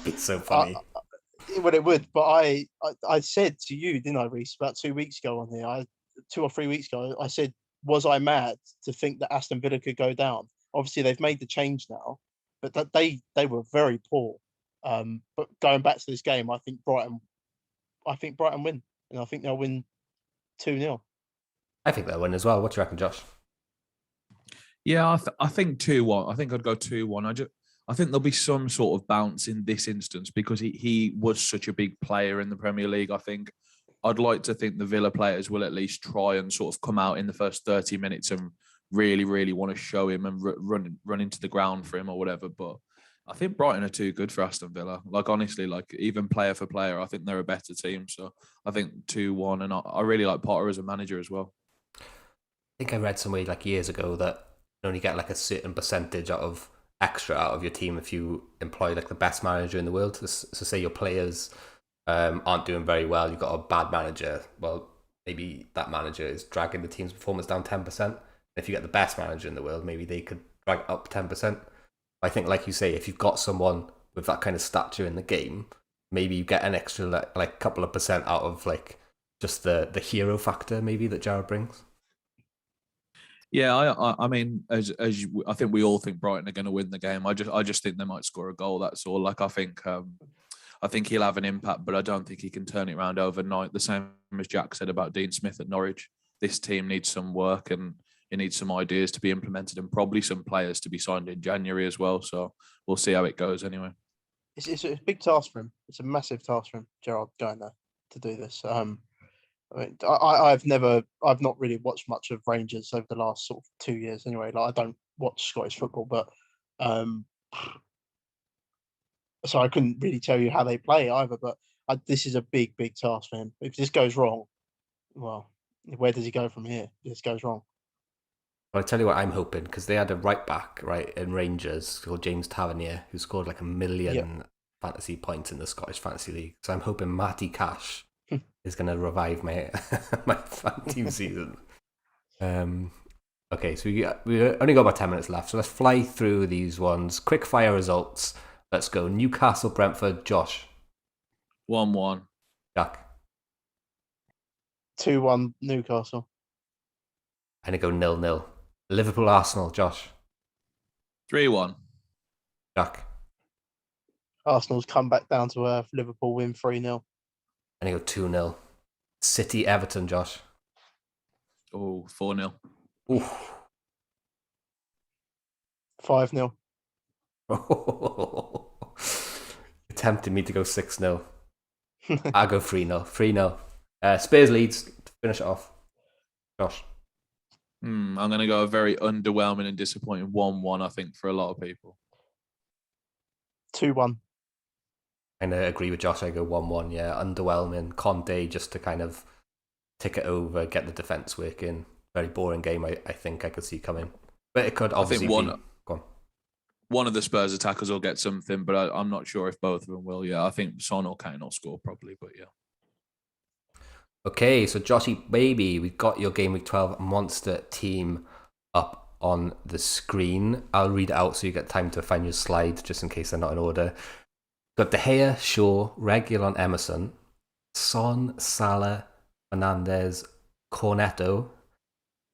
It's so funny. Well, it would, but I said to you, didn't I, Reece, about 2 weeks ago on here, 2 or 3 weeks ago, I said, was I mad to think that Aston Villa could go down? Obviously, they've made the change now, but that they were very poor. But going back to this game, I think Brighton win, and I think they'll win 2-0. I think they'll win as well. What do you reckon, Josh? Yeah, I think 2-1. I think I'd go 2-1. I think there'll be some sort of bounce in this instance because he was such a big player in the Premier League. I think I'd like to think the Villa players will at least try and sort of come out in the first 30 minutes and really, really want to show him and run into the ground for him or whatever. But I think Brighton are too good for Aston Villa. Like, honestly, like even player for player, I think they're a better team. So I think 2-1. And I really like Potter as a manager as well. I think I read somewhere like years ago that you only get like a certain percentage extra out of your team if you employ like the best manager in the world. So say your players aren't doing very well, you've got a bad manager, well, maybe that manager is dragging the team's performance down 10%. If you get the best manager in the world, maybe they could drag up 10%. I think, like you say, if you've got someone with that kind of stature in the game, maybe you get an extra like couple of percent out of like just the hero factor maybe that Gerrard brings. Yeah, I mean, I think we all think Brighton are going to win the game. I just think they might score a goal. That's all. Like I think he'll have an impact, but I don't think he can turn it around overnight. The same as Jack said about Dean Smith at Norwich. This team needs some work and it needs some ideas to be implemented and probably some players to be signed in January as well. So we'll see how it goes anyway. It's a big task for him. It's a massive task for him, Gerrard, going there to do this. I mean, I've not really watched much of Rangers over the last sort of 2 years anyway. Like, I don't watch Scottish football, but so I couldn't really tell you how they play either. But this is a big, big task for him. If this goes wrong, well, where does he go from here? If this goes wrong. Well, I tell you what I'm hoping, because they had a right back, right, in Rangers called James Tavernier, who scored like 1 million fantasy points in the Scottish Fantasy League. So I'm hoping Matty Cash is going to revive my my Fanteam season. Okay, so we only got about 10 minutes left, so let's fly through these ones. Quick fire results. Let's go. Newcastle, Brentford, Josh. 1-1. Jack. 2-1 Newcastle. I'm going to go 0-0. Liverpool, Arsenal, Josh. 3-1. Jack. Arsenal's come back down to earth. Liverpool win 3-0. I'm going to go 2-0. City, Everton, Josh. Oh, 4-0. Ooh. 5-0. You tempted me to go 6-0. I'll go 3-0. 3-0. Spurs, Leeds, to finish it off. Josh. I'm going to go a very underwhelming and disappointing 1-1, I think, for a lot of people. 2-1. I'm going to agree with Josh. I go 1-1, yeah. Underwhelming. Conte just to kind of tick it over, get the defence working. Very boring game, I think I could see coming. But it could obviously I think be... Go on. One of the Spurs attackers will get something, but I'm not sure if both of them will. Yeah, I think Son or Kane will score probably, but yeah. Okay, so Joshy baby, we've got your Game Week 12 monster team up on the screen. I'll read it out so you get time to find your slide, just in case they're not in order. Got De Gea, Shaw, Reguilon, Emerson, Son, Salah, Fernandez, Cornetto,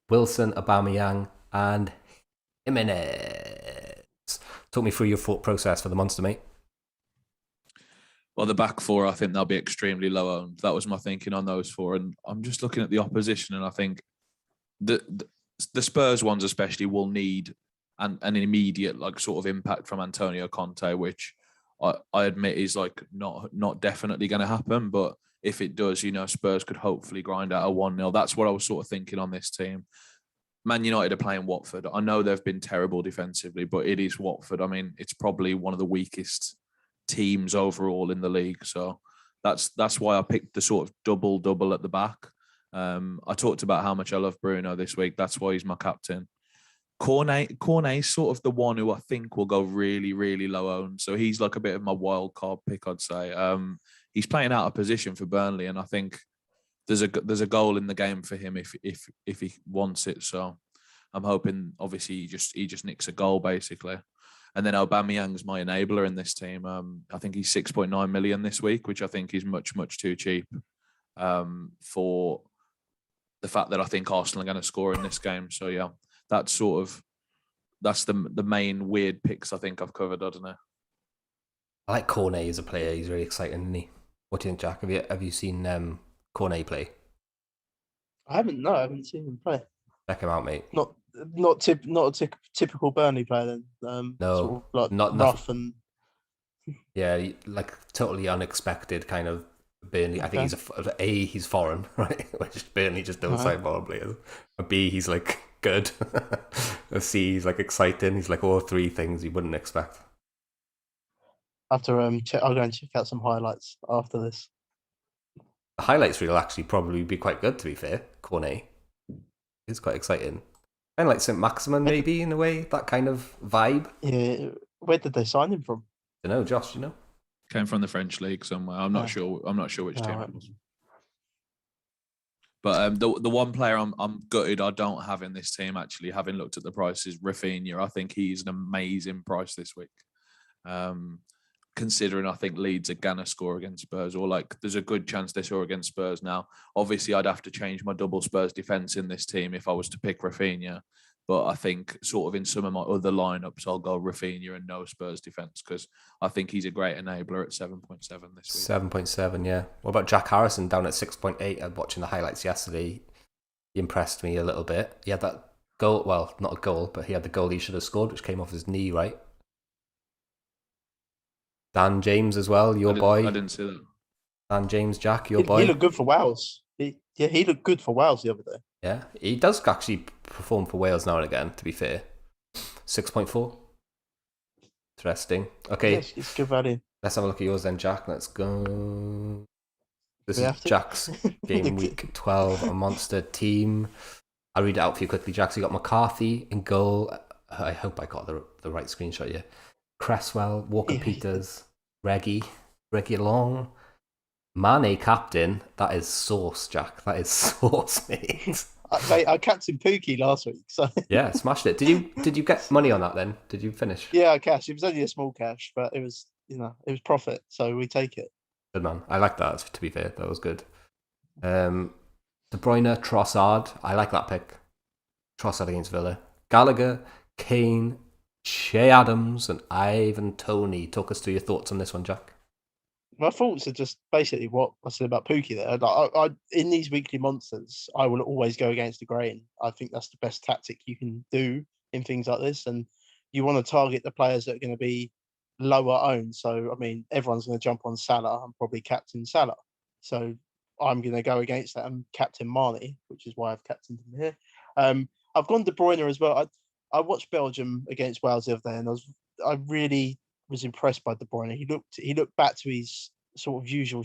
Wilson, Aubameyang, and Jimenez. Talk me through your thought process for the monster, mate. Well, the back four, I think they'll be extremely low owned. That was my thinking on those four. And I'm just looking at the opposition, and I think the Spurs ones especially will need an immediate like sort of impact from Antonio Conte, which I admit is like not definitely going to happen. But if it does, you know, Spurs could hopefully grind out a 1-0. That's what I was sort of thinking on this team. Man United are playing Watford. I know they've been terrible defensively, but it is Watford. I mean, it's probably one of the weakest teams overall in the league. So that's why I picked the sort of double at the back. I talked about how much I love Bruno this week. That's why he's my captain. Cornet's sort of the one who I think will go really, really low owned. So he's like a bit of my wild card pick, I'd say. He's playing out of position for Burnley, and I think there's a goal in the game for him if he wants it. So I'm hoping, obviously, he just nicks a goal basically. And then Aubameyang's my enabler in this team. I think he's 6.9 million this week, which I think is much too cheap for the fact that I think Arsenal are going to score in this game. So yeah, that's the main weird picks I think I've covered. I don't know. I like Cornet as a player. He's really exciting, isn't he? What do you think, Jack? Have you seen Cornet play? I haven't seen him play. Check him out, mate. Not a typical Burnley player then. No, sort of like not rough and yeah, like totally unexpected kind of Burnley. Okay. I think he's foreign, right? Which Burnley just don't sign foreign players. A B, he's like good. A C, he's like exciting. He's like all three things you wouldn't expect. After I'll go and check out some highlights after this. The highlights reel actually probably be quite good, to be fair. Cornet is quite exciting. Kind of like St. Maximin, maybe, in a way, that kind of vibe. Yeah, where did they sign him from? I don't know, Josh, you know? Came from the French league somewhere. I'm not sure which team it was. But the one player I'm gutted I don't have in this team, actually, having looked at the price, is Rafinha. I think he's an amazing price this week. Considering I think Leeds are going to score against Spurs, or like there's a good chance they score against Spurs now. Obviously, I'd have to change my double Spurs defence in this team if I was to pick Rafinha. But I think sort of in some of my other lineups, I'll go Rafinha and no Spurs defence because I think he's a great enabler at 7.7 this week. 7.7, yeah. What about Jack Harrison down at 6.8? I'm watching the highlights yesterday. He impressed me a little bit. He had that goal, well, not a goal, but he had the goal he should have scored, which came off his knee, right? Dan James as well, your boy. I didn't see that. Dan James, Jack, your boy. He looked good for Wales. He looked good for Wales the other day. Yeah, he does actually perform for Wales now and again, to be fair. 6.4. Interesting. Okay, Yes, it's good value. let's have a look at yours then, Jack. Let's go. This We is have to. Jack's Game Week 12, a monster team. I'll read it out for you quickly, Jack. So you got McCarthy in goal. I hope I got the right screenshot here. Cresswell, Walker Peters, Reggie Long, Mane captain. That is sauce, Jack. That is sauce, mate. I captained Pookie last week, so Yeah, smashed it. Did you get money on that then? Did you finish? yeah, I cashed. It was only a small cash, but it was profit, so we take it. Good man. I like that. To be fair, that was good. De Bruyne, Trossard. I like that pick. Trossard against Villa. Gallagher, Kane, Shea Adams, and Ivan Toney. Talk us through your thoughts on this one, Jack. My thoughts are just basically what I said about Pookie there. Like, I in these weekly monsters, I will always go against the grain. I think that's the best tactic you can do in things like this, and you want to target the players that are going to be lower owned. So, I mean, everyone's going to jump on Salah. I'm probably captain Salah. So I'm going to go against that and captain Marnie, which is why I've captained him here. I've gone De Bruyne as well. I watched Belgium against Wales the other day, and I really was impressed by De Bruyne. He looked back to his sort of usual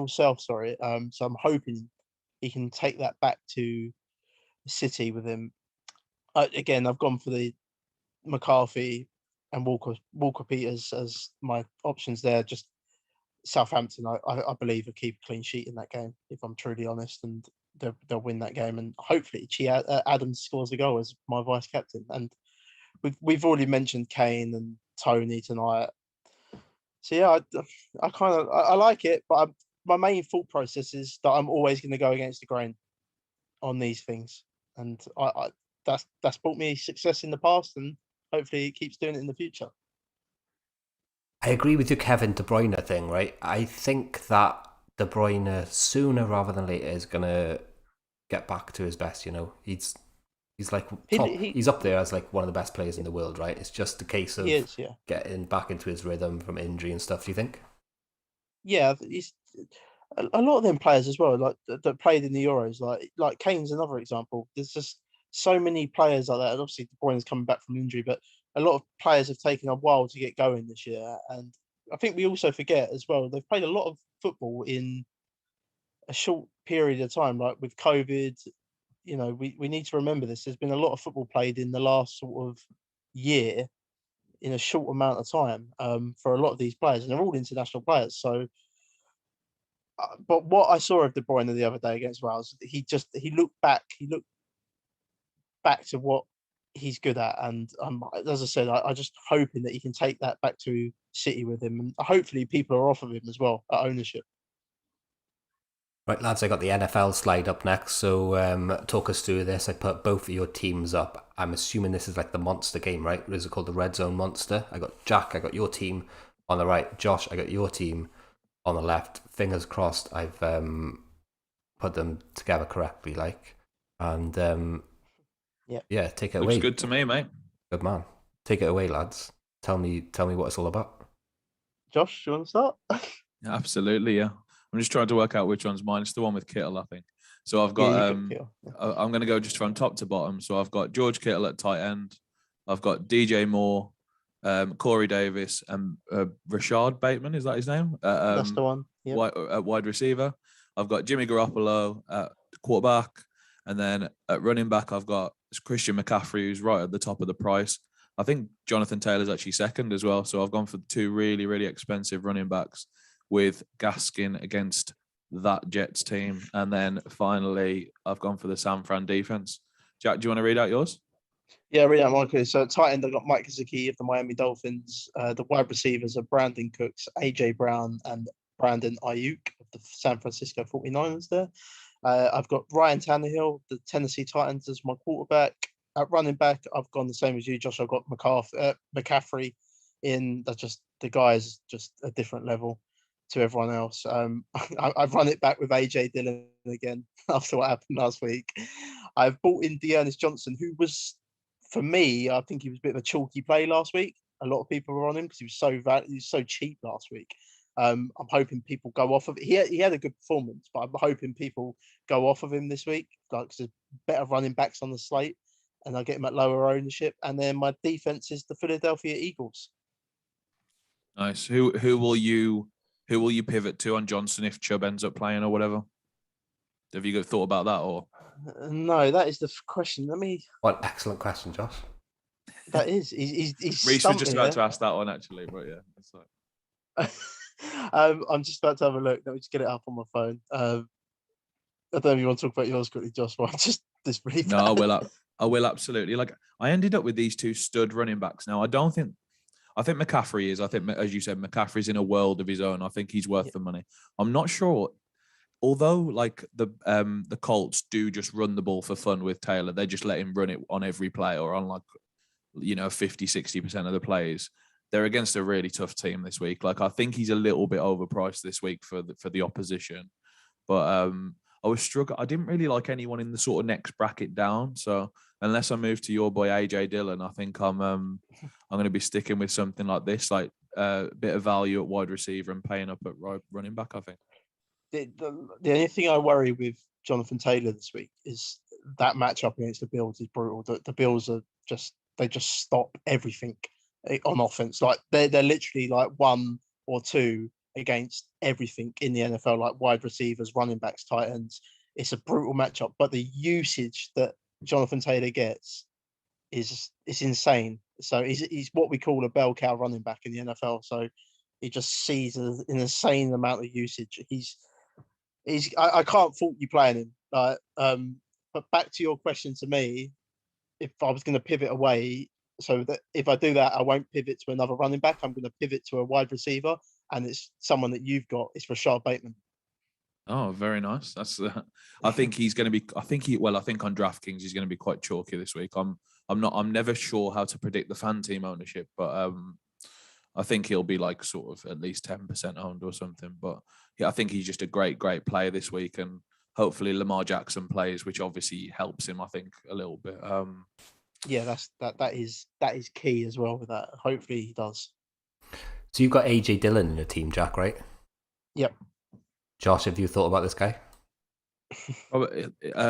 self. Sorry. So I'm hoping he can take that back to City with him. Again, I've gone for the McCarthy and Walker Peters as my options there. Just Southampton, I believe, will keep a clean sheet in that game, if I'm truly honest, and they'll win that game. And hopefully, Adams scores a goal as my vice captain. And we've already mentioned Kane and Tony tonight. So yeah, I like it, but my main thought process is that I'm always going to go against the grain on these things, and that's brought me success in the past, and hopefully it keeps doing it in the future. I agree with your Kevin De Bruyne thing, right? I think that De Bruyne sooner rather than later is gonna get back to his best. You know, he's like top. He's up there as like one of the best players in the world, right? It's just a case of getting back into his rhythm from injury and stuff. Do you think? Yeah, he's a lot of them players as well, like that played in the Euros. Like Kane's another example. There's just so many players like that. And obviously, De Bruyne's coming back from injury, but a lot of players have taken a while to get going this year. And I think we also forget as well, they've played a lot of football in a short period of time, like with COVID. You know, we need to remember this. There's been a lot of football played in the last sort of year in a short amount of time for a lot of these players, and they're all international players. So, but what I saw of De Bruyne the other day against Wales, he looked back to what he's good at, and as I said, I just hoping that he can take that back to City with him, and hopefully people are off of him as well at ownership. Right, lads, I got the NFL slide up next, so talk us through this. I put both of your teams up. I'm assuming this is like the monster game, right? What is it called? The Red Zone Monster? I got Jack, I got your team on the right. Josh, I got your team on the left. Fingers crossed I've put them together correctly, and yeah, take it away. Looks good to me, mate. Good man. Take it away, lads. Tell me what it's all about. Josh, you want to start? Absolutely, yeah. I'm just trying to work out which one's mine. It's the one with Kittle, I think. So I've got. I'm going to go just from top to bottom. So I've got George Kittle at tight end. I've got DJ Moore, Corey Davis, and Rashad Bateman. Is that his name? That's the one. Yep. Wide receiver. I've got Jimmy Garoppolo at quarterback, and then at running back I've got Christian McCaffrey, who's right at the top of the price. I think Jonathan Taylor's actually second as well. So I've gone for two really, really expensive running backs, with Gaskin against that Jets team. And then finally, I've gone for the San Fran defense. Jack, do you want to read out yours? Yeah, read out mine. So at tight end, I've got Mike Gesicki of the Miami Dolphins. The wide receivers are Brandon Cooks, AJ Brown, and Brandon Ayuk of the San Francisco 49ers there. I've got Ryan Tannehill, the Tennessee Titans, as my quarterback. At running back, I've gone the same as you, Josh. I've got McCaffrey in. That's just the guy's just a different level to everyone else. I've run it back with AJ Dillon again after what happened last week. I've brought in Dearness Johnson, who was, for me, I think he was a bit of a chalky play last week. A lot of people were on him because he was so cheap last week. I'm hoping people go off of it. He had a good performance, but I'm hoping people go off of him this week. Like, 'cause there's better running backs on the slate, and I get him at lower ownership. And then my defense is the Philadelphia Eagles. Nice. Who will you pivot to on Johnson if Chubb ends up playing or whatever? Have you thought about that or? No, that is the question. What an excellent question, Josh. That is. He's Reese was just about to here. ask that one actually, but yeah, it's like. I'm just about to have a look. Let me just get it up on my phone. I don't know if you want to talk about yours quickly, Josh. But just this really bad. No, I will absolutely. Like, I ended up with these two stud running backs. Now, I think McCaffrey is. I think, as you said, McCaffrey's in a world of his own. I think he's worth the money. I'm not sure. Although, like, the Colts do just run the ball for fun with Taylor, they just let him run it on every play or on, like, 50, 60% of the plays. They're against a really tough team this week. Like, I think he's a little bit overpriced this week for the opposition. But I was struggling. I didn't really like anyone in the sort of next bracket down. So unless I move to your boy AJ Dillon, I think I'm going to be sticking with something like this, like a bit of value at wide receiver and paying up at running back, I think. The only thing I worry with Jonathan Taylor this week is that matchup against the Bills is brutal. The Bills are just stop everything on offense. Like they're literally like 1 or 2 against everything in the NFL, like wide receivers, running backs, tight ends. It's a brutal matchup, but the usage that Jonathan Taylor gets is insane. So he's what we call a bell cow running back in the NFL. So he just sees an insane amount of usage. I can't fault you playing him. But back to your question to me, if I was going to pivot away, so that if I do that, I won't pivot to another running back. I'm going to pivot to a wide receiver, and it's someone that you've got. It's Rashad Bateman. Oh, very nice. That's. I think he's going to be. I think on DraftKings he's going to be quite chalky this week. I'm never sure how to predict the Fanteam ownership, but I think he'll be like sort of at least 10% owned or something. But yeah, I think he's just a great player this week, and hopefully Lamar Jackson plays, which obviously helps him, I think, a little bit. Yeah, that is key as well with that. Hopefully he does. So you've got AJ Dillon in your team, Jack, right? Yep. Josh, have you thought about this guy?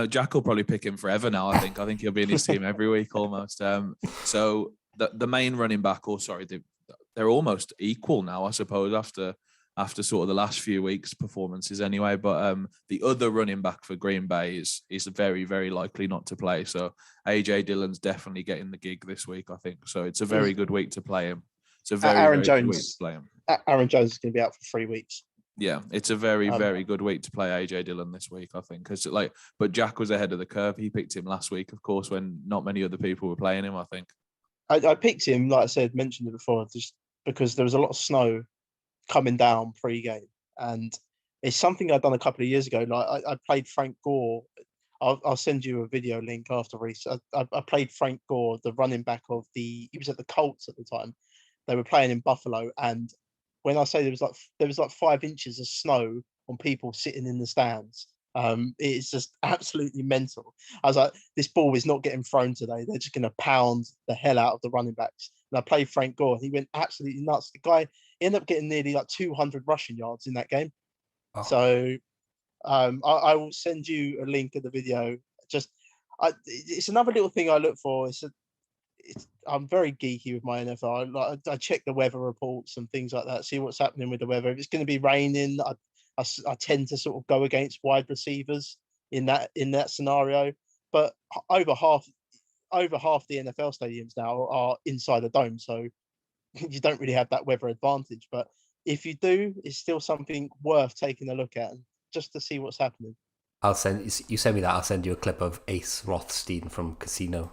Jack will probably pick him forever now. I think he'll be in his team every week almost. So the main running back, or sorry, they're almost equal now, I suppose, after sort of the last few weeks' performances anyway. But the other running back for Green Bay is very, very likely not to play. So AJ Dillon's definitely getting the gig this week, I think. So it's a very good week to play him. It's a very good week to play him. Aaron Jones is going to be out for 3 weeks. Yeah, it's a very, very good week to play AJ Dillon this week, I think. But Jack was ahead of the curve. He picked him last week, of course, when not many other people were playing him, I think. I picked him, like I said, mentioned it before, just because there was a lot of snow coming down pre-game, and it's something I'd done a couple of years ago. Like I played Frank Gore. I'll send you a video link after, Reese. I played Frank Gore, the running back he was at the Colts at the time. They were playing in Buffalo, and when I say there was like 5 inches of snow on people sitting in the stands. It's just absolutely mental. I was like, this ball is not getting thrown today. They're just going to pound the hell out of the running backs. And I played Frank Gore. He went absolutely nuts. The guy ended up getting nearly like 200 rushing yards in that game. Oh. So I will send you a link of the video. It's another little thing I look for. I'm very geeky with my NFL. I check the weather reports and things like that, see what's happening with the weather. If it's going to be raining, I tend to sort of go against wide receivers in that scenario. But over half the NFL stadiums now are inside a dome, so you don't really have that weather advantage. But if you do, it's still something worth taking a look at just to see what's happening. You send me that. I'll send you a clip of Ace Rothstein from Casino.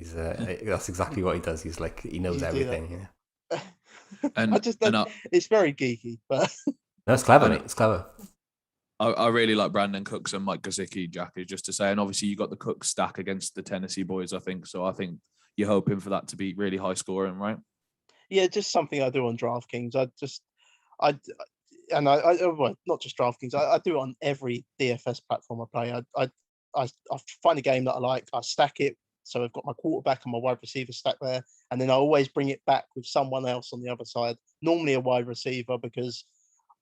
That's exactly what he does. He's like, he knows everything. Yeah. It's very geeky, but that's clever, mate. It's clever. I really like Brandon Cooks and Mike Gesicki, Jack, is just to say. And obviously you got the Cooks stack against the Tennessee boys, I think. So I think you're hoping for that to be really high scoring, right? Yeah, just something I do on DraftKings. Well, not just DraftKings. I do it on every DFS platform I play. I find a game that I like. I stack it. So I've got my quarterback and my wide receiver stack there. And then I always bring it back with someone else on the other side, normally a wide receiver, because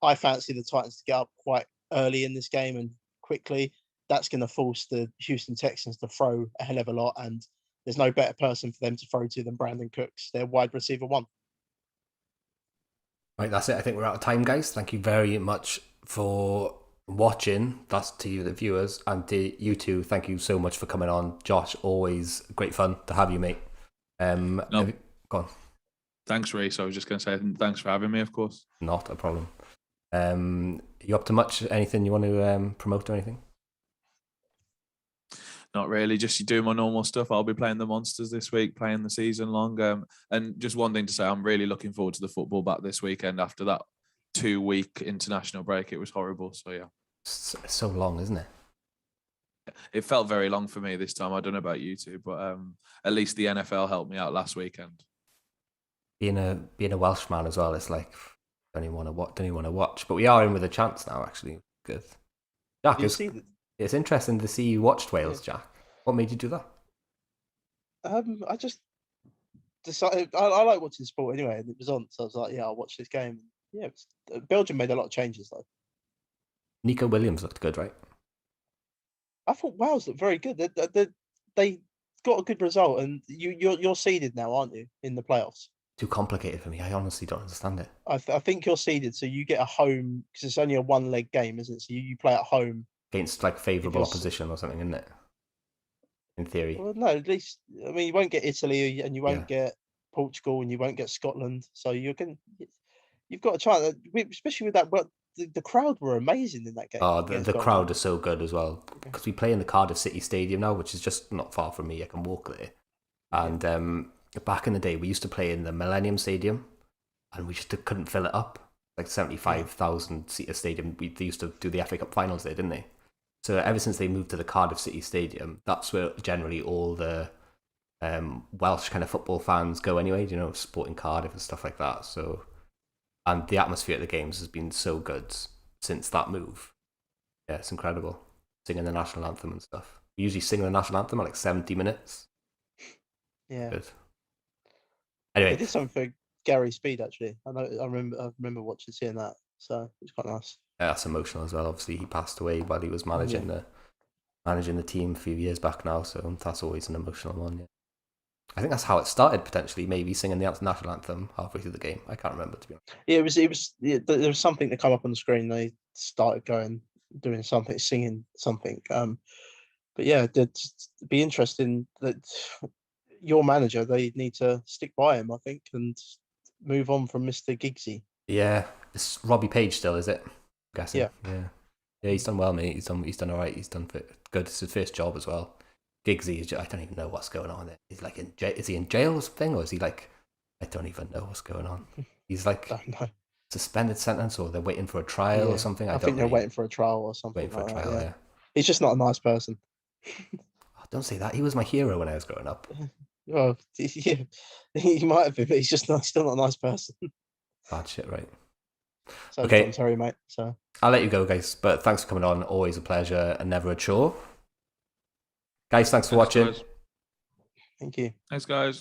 I fancy the Titans to get up quite early in this game and quickly. That's going to force the Houston Texans to throw a hell of a lot, and there's no better person for them to throw to than Brandon Cooks, their wide receiver 1. Right, that's it. I think we're out of time, guys. Thank you very much for watching. That's to you, the viewers, and to you two. Thank you so much for coming on, Josh. Always great fun to have you, mate. Go on. Thanks, Reece. I was just going to say thanks for having me, of course. Not a problem. You up to much? Anything you want to promote or anything? Not really. Just doing my normal stuff. I'll be playing the Monsters this week, playing the season long. And just one thing to say, I'm really looking forward to the football back this weekend after that 2-week international break. It was horrible. So, yeah. It's so long, isn't it? It felt very long for me this time. I don't know about you two, but at least the NFL helped me out last weekend. Being a Welshman as well, it's like don't even want to watch. But we are in with a chance now, actually. Good. Jack, it's interesting to see you watched Wales, Jack. What made you do that? I just decided I like watching sport anyway, and it was on, so I was like, yeah, I'll watch this game. Yeah, Belgium made a lot of changes though. Nico Williams looked good, right? I thought Wales looked very good. They got a good result, and you're seeded now, aren't you, in the playoffs? Too complicated for me. I honestly don't understand it. I think you're seeded, so you get a home because it's only a 1-leg game, isn't it? So you play at home against like favourable opposition or something, isn't it? In theory. Well, no, at least you won't get Italy, and you won't get Portugal, and you won't get Scotland. So you've got a chance, especially with that. But the crowd were amazing in that game. Oh, the crowd is so good as well because we play in the Cardiff City Stadium now, which is just not far from me. I can walk there. And back in the day, we used to play in the Millennium Stadium, and we just couldn't fill it up. Like 75,000 seater stadium. They used to do the FA Cup finals there, didn't they? So ever since they moved to the Cardiff City Stadium, that's where generally all the Welsh kind of football fans go anyway, supporting Cardiff and stuff like that. So, and the atmosphere at the games has been so good since that move. Yeah, it's incredible. Singing the national anthem and stuff. We usually sing the national anthem at like 70 minutes. Yeah. Good. Anyway. They did something for Gary Speed, actually. I remember seeing that. So it's quite nice. Yeah, that's emotional as well. Obviously, he passed away while he was managing the team a few years back now, so that's always an emotional one. Yeah. I think that's how it started, potentially, maybe singing the national anthem halfway through the game. I can't remember, to be honest. Yeah, there was something that came up on the screen. They started doing something, singing something. But yeah, it'd be interesting that your manager, they need to stick by him, I think, and move on from Mr. Giggsy. Yeah, it's Robbie Page still, is it? I'm guessing. Yeah. Yeah, he's done well, mate. He's done all right. He's done good. It's his first job as well. Giggsy, I don't even know what's going on there. He's like in jail. Is he in jail or something, or is he like? I don't even know what's going on. He's like suspended sentence, or they're waiting for a trial or something. I think they're waiting for a trial or something. Waiting for a trial. Yeah. He's just not a nice person. Oh, don't say that. He was my hero when I was growing up. Well, yeah, he might have been, but he's just still not a nice person. Bad shit, right? So okay, I'm sorry, mate. So I'll let you go, guys. But thanks for coming on. Always a pleasure and never a chore. Guys, thanks for watching. Guys. Thank you. Thanks, guys.